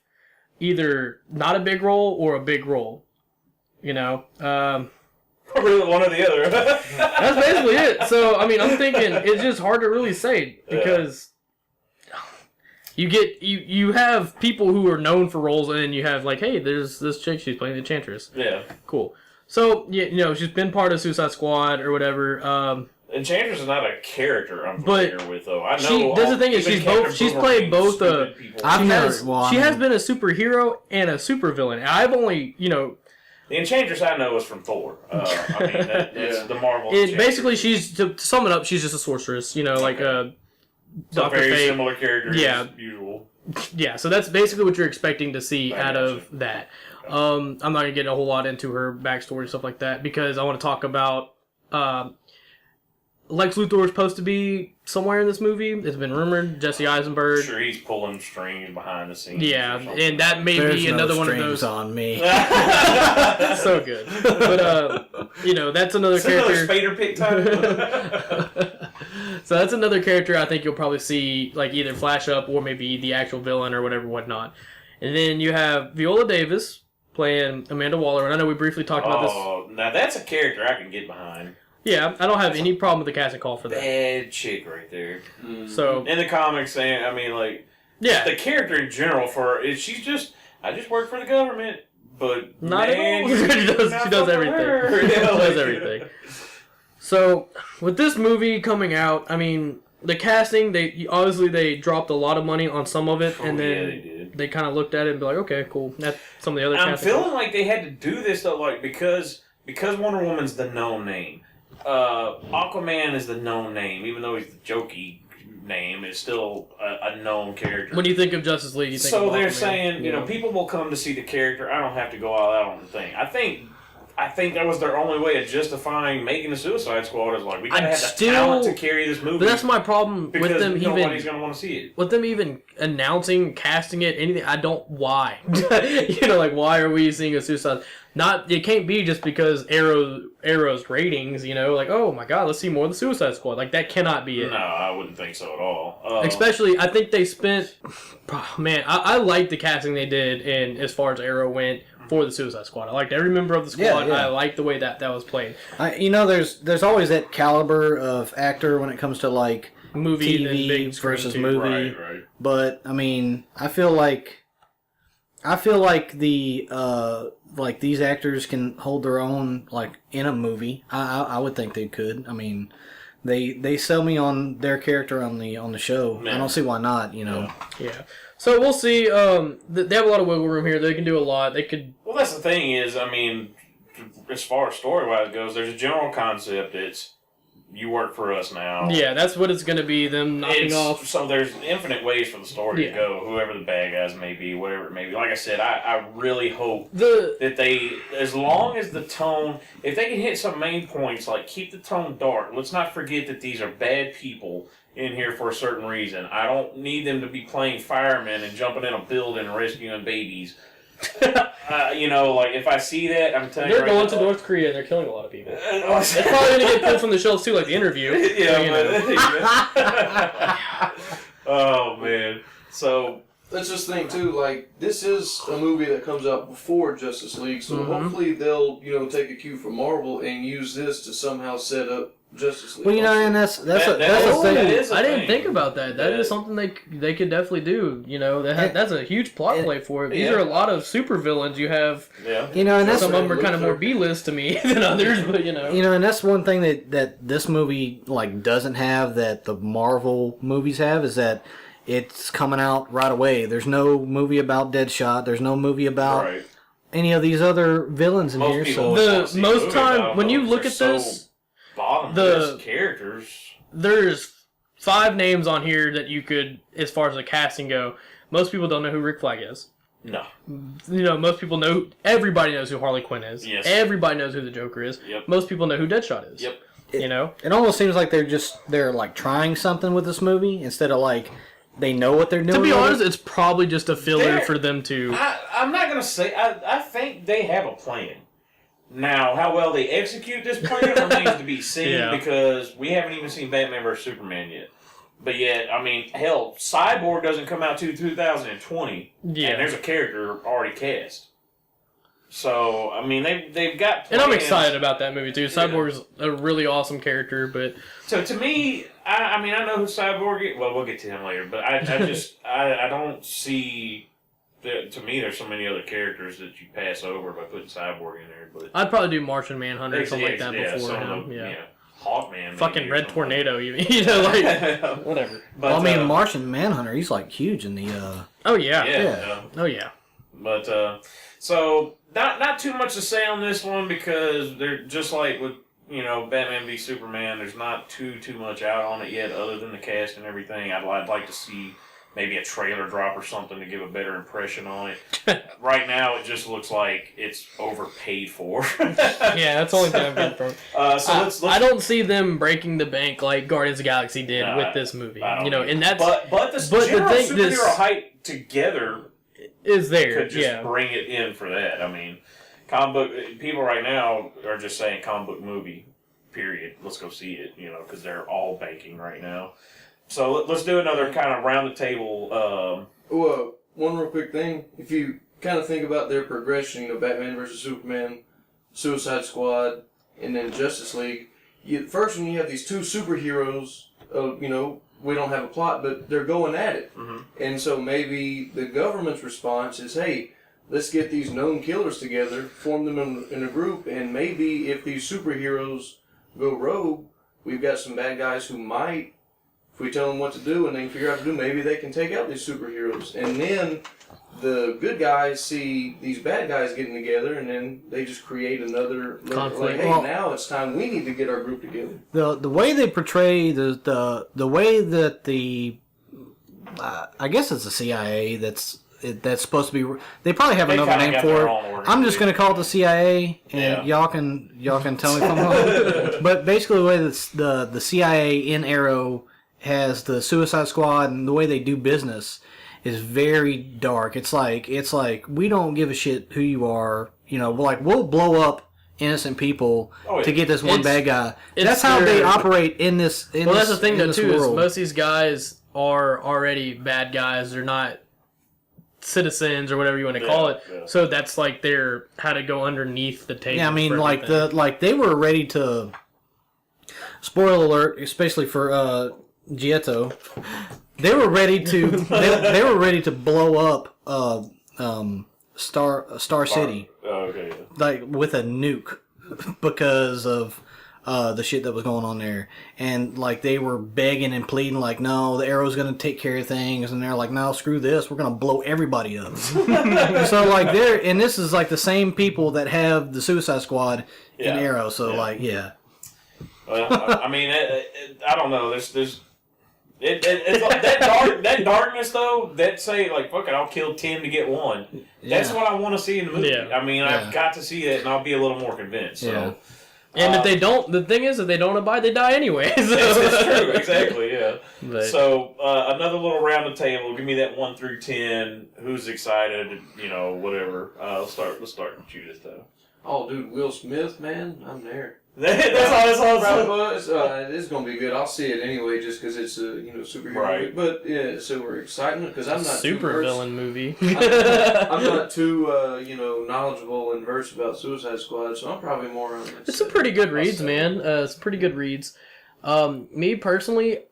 either not a big role or a big role. Really, one or the other. That's basically it. So I mean, I'm thinking it's just hard to really say because you have people who are known for roles, and then you have like, hey, there's this chick, she's playing the Enchantress. Yeah. Cool. So she's been part of Suicide Squad or whatever. Enchantress is not a character I'm familiar with, though. I know. That's the thing is she's played both. She has been a superhero and a supervillain. And I've only The Enchantress I know is from Thor. That's the Marvel. Basically, she's to sum it up, she's just a sorceress. Like Dr. Very Fate. similar character as usual. Yeah, so that's basically what you're expecting to see out of that. I'm not gonna get a whole lot into her backstory and stuff like that because I want to talk about Lex Luthor is supposed to be somewhere in this movie. It's been rumored. Jesse Eisenberg. I'm sure he's pulling strings behind the scenes. Yeah, and that may be another one of those on me. So good, but that's another character. Another Spader pick time. So that's another character I think you'll probably see like either flash up or maybe the actual villain or whatnot. And then you have Viola Davis playing Amanda Waller, and I know we briefly talked about this. Oh, now that's a character I can get behind. Yeah, I don't have any problem with the casting call for that. Bad chick right there. So in the comics, the character in general I just work for the government, but not at all. She does everything. She does everything. So with this movie coming out, I mean, the casting, they dropped a lot of money on some of it, and then they kind of looked at it and be like, okay, cool. That's some of the other. I'm feeling like they had to do this though, like because Wonder Woman's the known name. Aquaman is the known name, even though he's the jokey name, is still a known character. When you think of Justice League, you think so of they're Aquaman, saying, people will come to see the character. I don't have to go all out on the thing. I think that was their only way of justifying making the Suicide Squad. Is like we gotta have the talent to carry this movie. But that's my problem with them. Nobody's gonna want to see it. With them even announcing, casting it, anything. I don't. Why? Why are we seeing a Suicide? It can't be just because Arrow's ratings. Oh my God, let's see more of the Suicide Squad. Like that cannot be it. No, I wouldn't think so at all. Especially, I think they spent. Man, I like the casting they did, and as far as Arrow went. For the Suicide Squad, I liked every member of the squad. I liked the way that was played. There's always that caliber of actor when it comes to like movie TV versus movie. Right. But I mean, I feel like the like these actors can hold their own like in a movie. I would think they could. I mean, they sell me on their character on the show. Man. I don't see why not. Yeah. So we'll see. They have a lot of wiggle room here. They can do a lot. They could. Well, that's the thing is, I mean, as far as story-wise goes, there's a general concept. It's you work for us now. Yeah, that's what it's going to be. Them knocking off. So there's infinite ways for the story to go. Whoever the bad guys may be, whatever it may be. Like I said, I really hope that they, as long as the tone, if they can hit some main points, like keep the tone dark. Let's not forget that these are bad people in here for a certain reason. I don't need them to be playing firemen and jumping in a building and rescuing babies. If I see that, I'm telling you. They're going to North Korea and they're killing a lot of people. They're probably going to get pulled from the shelves too, like the Interview. Oh, man. So let's just think too, like this is a movie that comes out before Justice League, so hopefully they'll take a cue from Marvel and use this to somehow set up Justice League. Well, and that's the thing. I didn't think about that. That is something they could definitely do. That's a huge plot play for it. These are a lot of supervillains you have. Yeah. And that's, some of them are kind of more B-list to me than others, but and that's one thing that this movie like doesn't have that the Marvel movies have is that it's coming out right away. There's no movie about Deadshot. There's no movie about any of these other villains in here. So most time when you look at this. The characters. There's 5 names on here that you could, as far as the casting go. Most people don't know who Rick Flag is. No. Most people know. Everybody knows who Harley Quinn is. Yes. Everybody knows who the Joker is. Yep. Most people know who Deadshot is. Yep. It almost seems like they're like trying something with this movie instead of like they know what they're doing. To be with honest, it. it's probably just a filler for them to. I'm not gonna say. I think they have a plan. Now, how well they execute this plan remains to be seen because we haven't even seen Batman vs Superman yet. But yet, I mean, hell, Cyborg doesn't come out till 2020, and there's a character already cast. So, I mean, they've got plans. And I'm excited about that movie, too. Cyborg's a really awesome character, but... So, to me, I mean, I know who Cyborg is. Well, we'll get to him later, but I just, I don't see... To me, there's so many other characters that you pass over by putting Cyborg in there. But I'd probably do Martian Manhunter or something like that before him. Hawkman. Fucking Red Tornado, you know, like... whatever. But, well, I mean, Martian Manhunter, he's like huge in the... Oh, yeah. Yeah. Oh, yeah. But, so, not too much to say on this one because they're just like with, Batman v Superman, there's not too much out on it yet other than the cast and everything. I'd like to see maybe a trailer drop or something to give a better impression on it. Right now, it just looks like it's overpaid for. Yeah, that's the only thing I'm getting from it. Let's I don't see them breaking the bank like Guardians of the Galaxy did with this movie. And that's... But the general superhero hype together... is there. Could just bring it in for that. I mean, comic book people right now are just saying comic book movie, period. Let's go see it, because they're all banking right now. So let's do another kind of round the table. One real quick thing. If you kind of think about their progression, Batman versus Superman, Suicide Squad, and then Justice League, first when you have these two superheroes, we don't have a plot, but they're going at it. Mm-hmm. And so maybe the government's response is, hey, let's get these known killers together, form them in a group, and maybe if these superheroes go rogue, we've got some bad guys who might, if we tell them what to do and they can figure out what to do, maybe they can take out these superheroes. And then the good guys see these bad guys getting together, and then they just create another conflict. Like, hey, now it's time we need to get our group together. The way they portray the way that the I guess it's the CIA that's supposed to be. They probably have another name for it. I'm just going to call it the CIA, and y'all can tell me if I'm wrong. But basically, the way that the CIA in Arrow has the Suicide Squad and the way they do business is very dark. It's like we don't give a shit who you are. We'll blow up innocent people to get this one bad guy. That's how they operate in this. That's the thing though too. World. Is most of these guys are already bad guys. They're not citizens or whatever you want to call it. Yeah. So that's like their how to go underneath the table. Yeah, I mean, they were ready to. Spoiler alert, especially for Ji-Et-Toh. They were ready to. they were ready to blow up Star City. Okay. Like with a nuke because of the shit that was going on there, and like they were begging and pleading, like, no, the Arrow's gonna take care of things, and they're like, no, screw this, we're gonna blow everybody up. So like and this is like the same people that have the Suicide Squad in Arrow. So Well, I mean, I don't know. There's. It's like that darkness though. That say like fuck it, I'll kill 10 to get one. Yeah. That's what I want to see in the movie. Yeah. I mean, I've got to see that, and I'll be a little more convinced. So. Yeah. And if they don't, the thing is, if they don't abide, they die anyway. So. It's true, exactly. Yeah. But. So another little round of table. Give me that 1 through 10. Who's excited? Whatever. Let's start with Ji-Et-Toh. Oh, dude, Will Smith, man, I'm there. That's all. It's gonna be good. I'll see it anyway, just because it's a superhero movie. But yeah, so we're excited because I'm not super villain movie. I'm not too knowledgeable and versed about Suicide Squad, so I'm probably more on. It's some pretty good reads, man. It's pretty good reads. Me personally,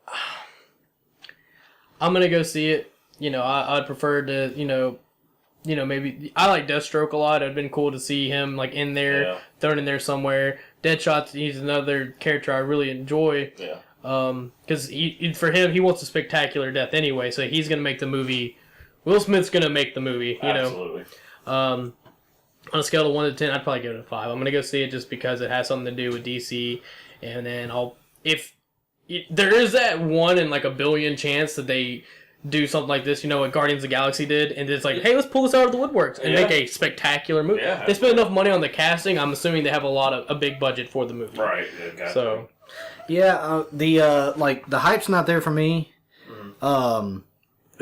I'm gonna go see it. I'd prefer to maybe I like Deathstroke a lot. It'd been cool to see him like in there, thrown in there somewhere. Deadshot, he's another character I really enjoy. Yeah. Because for him, he wants a spectacular death anyway, so he's gonna make the movie. Will Smith's gonna make the movie. Absolutely. On a scale of 1 to 10, I'd probably give it a 5. I'm gonna go see it just because it has something to do with DC, and then there is that 1 in like a billion chance that they do something like this, what Guardians of the Galaxy did, and it's like, hey, let's pull this out of the woodworks and make a spectacular movie. Yeah, they spend enough money on the casting. I'm assuming they have a big budget for the movie. Right. The hype's not there for me. Mm-hmm.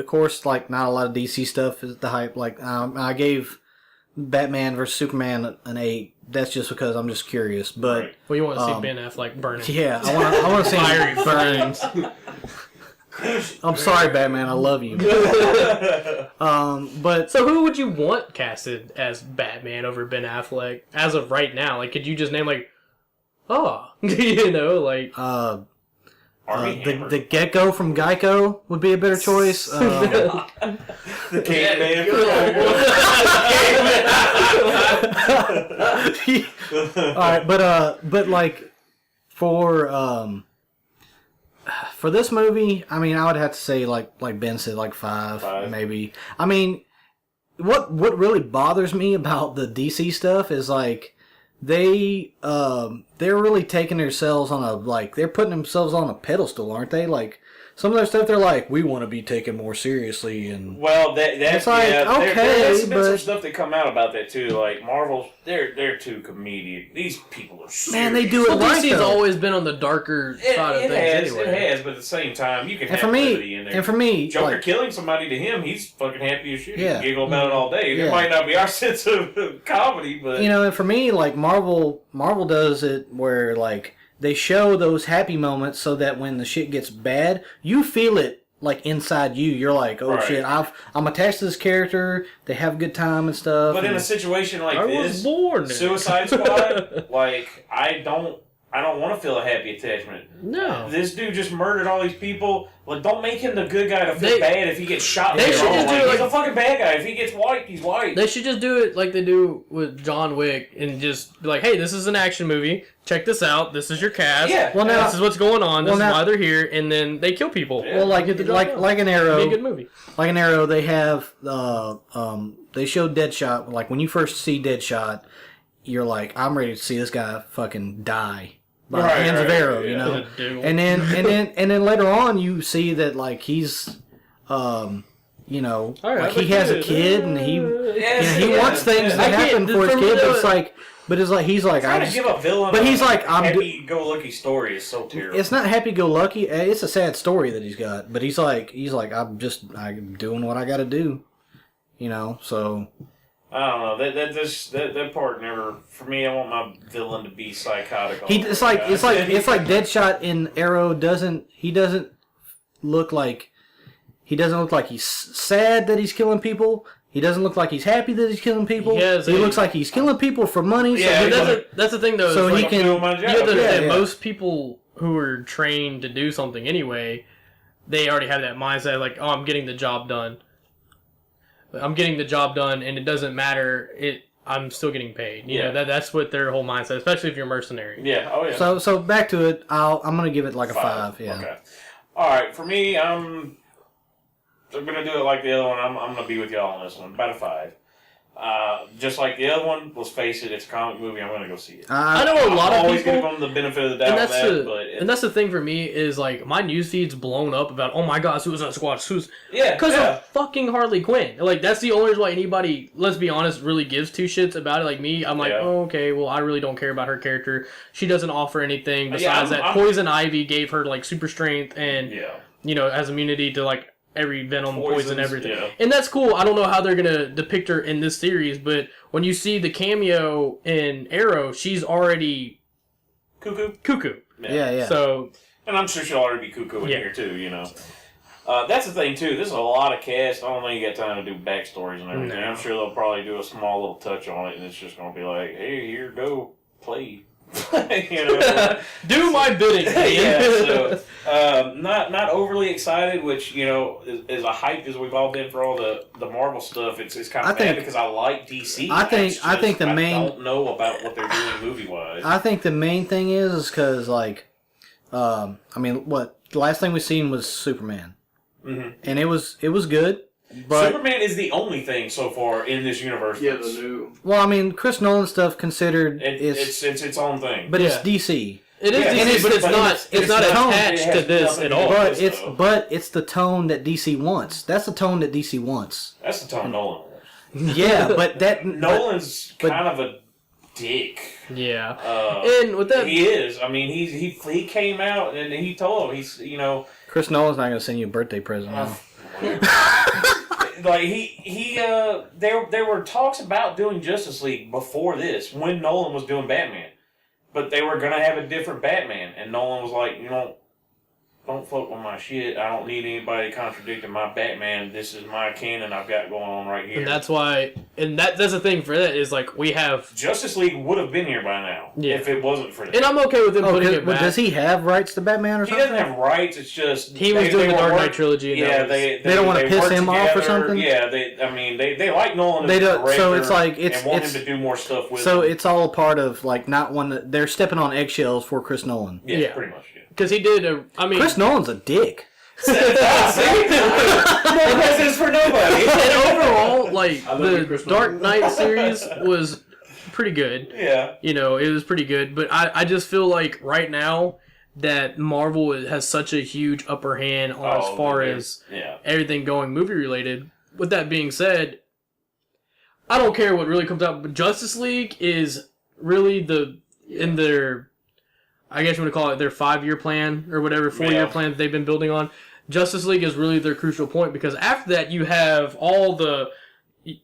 of course, like not a lot of DC stuff is the hype. Like I gave Batman vs Superman an 8. That's just because I'm just curious. But Right. Well, you want to see Ben Affleck burning. yeah, I want to see Fiery him burn. I'm sorry, Batman. I love you. But So who would you want casted as Batman over Ben Affleck as of right now? Like, could you just name like, you know, like Army Hammer. the Gecko from Geico would be a better choice. The caveman. All right, but like for this movie, I mean, I would have to say like Ben said, like 5 maybe. I mean, what really bothers me about the DC stuff is like they're really taking themselves on they're putting themselves on a pedestal, aren't they? Like some of their stuff, they're like, we want to be taken more seriously, and Well, that's like, okay, there's been some but- stuff that come out about that too. Like Marvel, they're too comedian. These people are serious. man, they do it well, right. DC's though. always been on the darker side of It things has, anyway. it has, but at the same time, you can And have for me, levity in there. Joker like, killing somebody to him, he's fucking happy as shit. He Yeah. can giggle about it all day. Yeah. It might not be our sense of comedy, but you know, and for me, like Marvel does it where like they show those happy moments so that when the shit gets bad, you feel it like inside you. You're like, oh Right. shit, I'm attached to this character. They have a good time and stuff. But in and, a situation like I was this, born. Suicide Squad, like I don't want to feel a happy attachment. No. This dude just murdered all these people. Like, don't make him the good guy to feel They- bad if he gets shot. they later should on. just do Like, it he's like- a fucking bad guy. If he gets white, he's white. They should just do it like they do with John Wick and just be like, hey, this is an action movie. Check this out. This is your cast. Yeah. Well, now- this is what's going on. This well, is now- why they're here. And then they kill people. Yeah. well, like Get the job done. like an It'd Arrow, be a good movie. like an Arrow. They have they showed Deadshot. Like when you first see Deadshot, you're like, I'm ready to see this guy fucking die by the Right, hands of right, Arrow, yeah. you know. Dude. And then later on, you see that like he's, you know, All right, like he has a kid and he, Yes, he yeah, wants things yeah. to I can't- happen for his for me, kid. But though, it's like, he's like, Trying I to just, give a villain but he's like, I'm happy-go-lucky story is so terrible. it's not happy-go-lucky. It's a sad story that he's got. But he's like, I'm doing what I got to do, you know. So I don't know. That part never for me. I want my villain to be psychotic. it's like Deadshot in Arrow doesn't look like he's sad that he's killing people. He doesn't look like he's happy that he's killing people. He Looks like he's killing people for money. Yeah, so That's the thing, though. So is, he like, can- do my you have to job. understand, yeah. most people who are trained to do something anyway, they already have that mindset like, oh, I'm getting the job done. I'm getting the job done, and it doesn't matter. I'm still getting paid. You know, that's what their whole mindset, especially if you're a mercenary. Yeah. Oh yeah. So back to it. I'm gonna give it like a 5. Yeah. Okay. All right. For me, I'm gonna do it like the other one. I'm gonna be with y'all on this one. About a 5. Just like the other one. Let's face it. It's a comic movie. I'm gonna go see it. I know a lot I'm of always people. give them the benefit of the doubt. And that's on that, and that's the thing for me is like my newsfeed's blown up about, oh my god, Suicide Squad, yeah, because yeah. of fucking Harley Quinn. Like that's the only reason why anybody, let's be honest, really gives two shits about it. Like me, I'm like, Yeah. oh, okay, well I really don't care about her character. She doesn't offer anything Yeah, besides I'm- that Poison Ivy gave her like super strength and Yeah. you know has immunity to like every venom, poison, Poisons, everything. yeah. And that's cool. I don't know how they're gonna depict her in this series, but when you see the cameo in Arrow, she's already cuckoo. Yeah. So, and I'm sure she'll already be cuckoo in here too. You know, that's the thing too. This is a lot of cast. I don't think you got time to do backstories and everything. No. I'm sure they'll probably do a small little touch on it, and it's just gonna be like, hey, here, go play. You know. Do my bidding. Yeah, so not overly excited, which you know is a hype as we've all been for all the Marvel stuff. It's kind of bad because I like DC. I don't know about what they're doing movie wise. I think the main thing is because like, I mean, what the last thing we seen was Superman, and it was good. But Superman is the only thing so far in this universe. Yeah, the new. well, I mean, Chris Nolan stuff considered It's its own thing. but it's DC. It is Yeah, DC, and but it's not. It's not the tone. attached It to has this nothing at to do all. with But it's the tone that DC wants. That's the tone that DC wants. That's the tone Nolan wants. Yeah, but that Nolan's kind of a dick. Yeah, Uh, and with that, he is. I mean, he came out and he told him he's Chris Nolan's not going to send you a birthday present. Now. Like there were talks about doing Justice League before this when Nolan was doing Batman, but they were gonna have a different Batman, and Nolan was like, don't fuck with my shit. I don't need anybody contradicting my Batman. This is my canon I've got going on right here. And that's why, that's the thing for that is like we have Justice League would have been here by now if it wasn't for that. And I'm okay with him putting it back. Does he have rights to Batman or something? He doesn't have rights. It's just he was doing the Dark Knight trilogy. Yeah, they don't want to piss him off or something. Yeah, they like Nolan as a director. So it's like and want him to do more stuff with. So him. it's all a part of like not one. They're stepping on eggshells for Chris Nolan. Yeah, pretty much. Because he did Chris Nolan's a dick. No presents for nobody. And overall, like the Dark Knight series was pretty good. Yeah, it was pretty good. But I just feel like right now that Marvel has such a huge upper hand on as far as everything going movie related. With that being said, I don't care what really comes out, but Justice League is really in their, I guess you want to call it their 5-year plan or whatever, 4-year plan that they've been building on. Justice League is really their crucial point because after that you have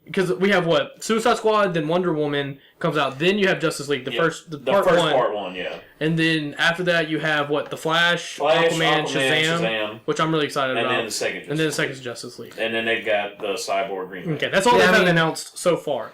because we have Suicide Squad, then Wonder Woman comes out, then you have Justice League, the first part one, and then after that you have the Flash, Aquaman, Shazam, which I'm really excited about, and then the second Justice League, and then they've got the Cyborg remake. Okay, that's all they've announced so far.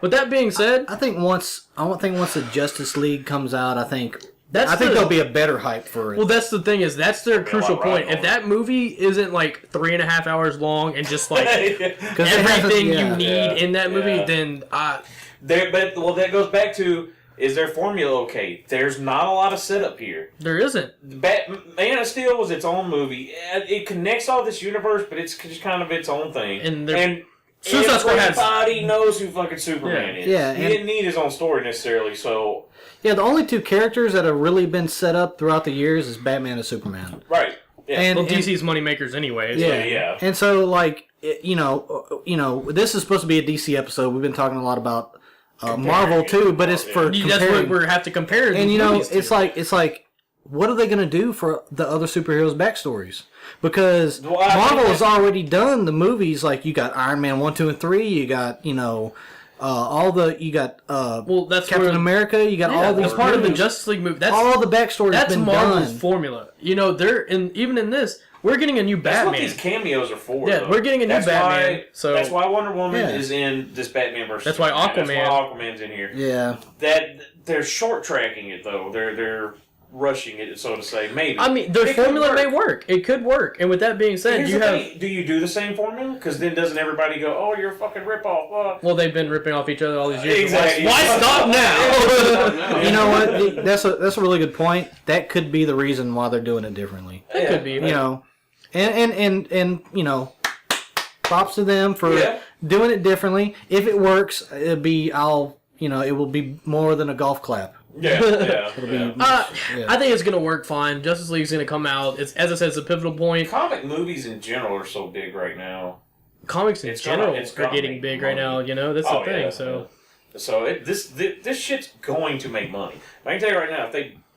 With that being said, I think once the Justice League comes out, I think there'll be a better hype for it. Well, that's the thing that's their crucial point. If that movie isn't like 3.5 hours long and just like everything you need in that movie, then that goes back to, is their formula okay? There's not a lot of setup here. There isn't. Man of Steel was its own movie. It connects all this universe, but it's just kind of its own thing. And Suicide Squad everybody knows who fucking Superman is. Yeah, he didn't need his own story necessarily, so... Yeah, the only 2 characters that have really been set up throughout the years is Batman and Superman. Right. Yeah. And DC's moneymakers anyway. Yeah. And so, like, this is supposed to be a DC episode. We've been talking a lot about Marvel too, but it's for comparing. That's what we have to compare. And it's like, what are they going to do for the other superheroes' backstories? Because Marvel has already done the movies. Like, you got Iron Man 1, 2, and 3. You got that's Captain America. You got all these. That's part of the Justice League movie. That's all the backstory. That's been Marvel's done. formula. Even in this, we're getting a new Batman. That's what these cameos are for. Yeah, we're getting a new Batman. So that's why Wonder Woman is in this Batman versus. That's why Aquaman. That's why Aquaman's in here. Yeah. That they're short tracking it though. They're rushing it, so to say. Maybe. I mean, their formula may work. It could work. And with that being said, do you do the same formula? Because then doesn't everybody go, "Oh, you're a fucking ripoff"? Well, they've been ripping off each other all these years. Exactly. Why stop now? You know what? That's a really good point. That could be the reason why they're doing it differently. It could be. And props to them for doing it differently. If it works, it will be more than a golf clap. I think it's gonna work fine. Justice League's gonna come out. It's, as I said, it's a pivotal point. Comic movies in general are so big right now. Comics in general are getting big right now. That's the thing. So this shit's going to make money. I can tell you right now,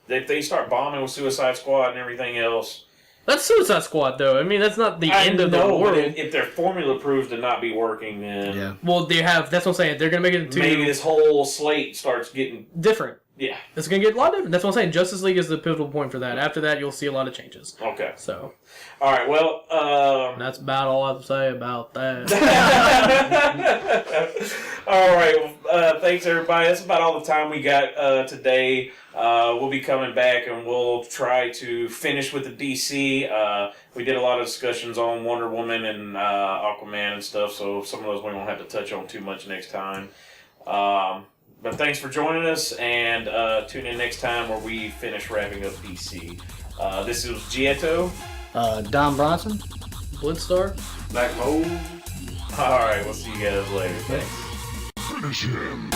if they start bombing with Suicide Squad and everything else. That's Suicide Squad, though. I mean, that's not the end of the world. If their formula proves to not be working, then well, that's what I'm saying. They're gonna make it into maybe this whole slate starts getting different. Yeah. It's going to get a lot different. That's what I'm saying. Justice League is the pivotal point for that. After that, you'll see a lot of changes. Okay. So. All right, well... that's about all I have to say about that. All right, well, thanks, everybody. That's about all the time we got today. We'll be coming back, and we'll try to finish with the DC. We did a lot of discussions on Wonder Woman and Aquaman and stuff, so some of those we won't have to touch on too much next time. But thanks for joining us, and tune in next time where we finish wrapping up DC. This was Ji-Et-Toh. Don Bronson. Bloodstar. Black Mold. Alright, we'll see you guys later. Thanks. Finish him.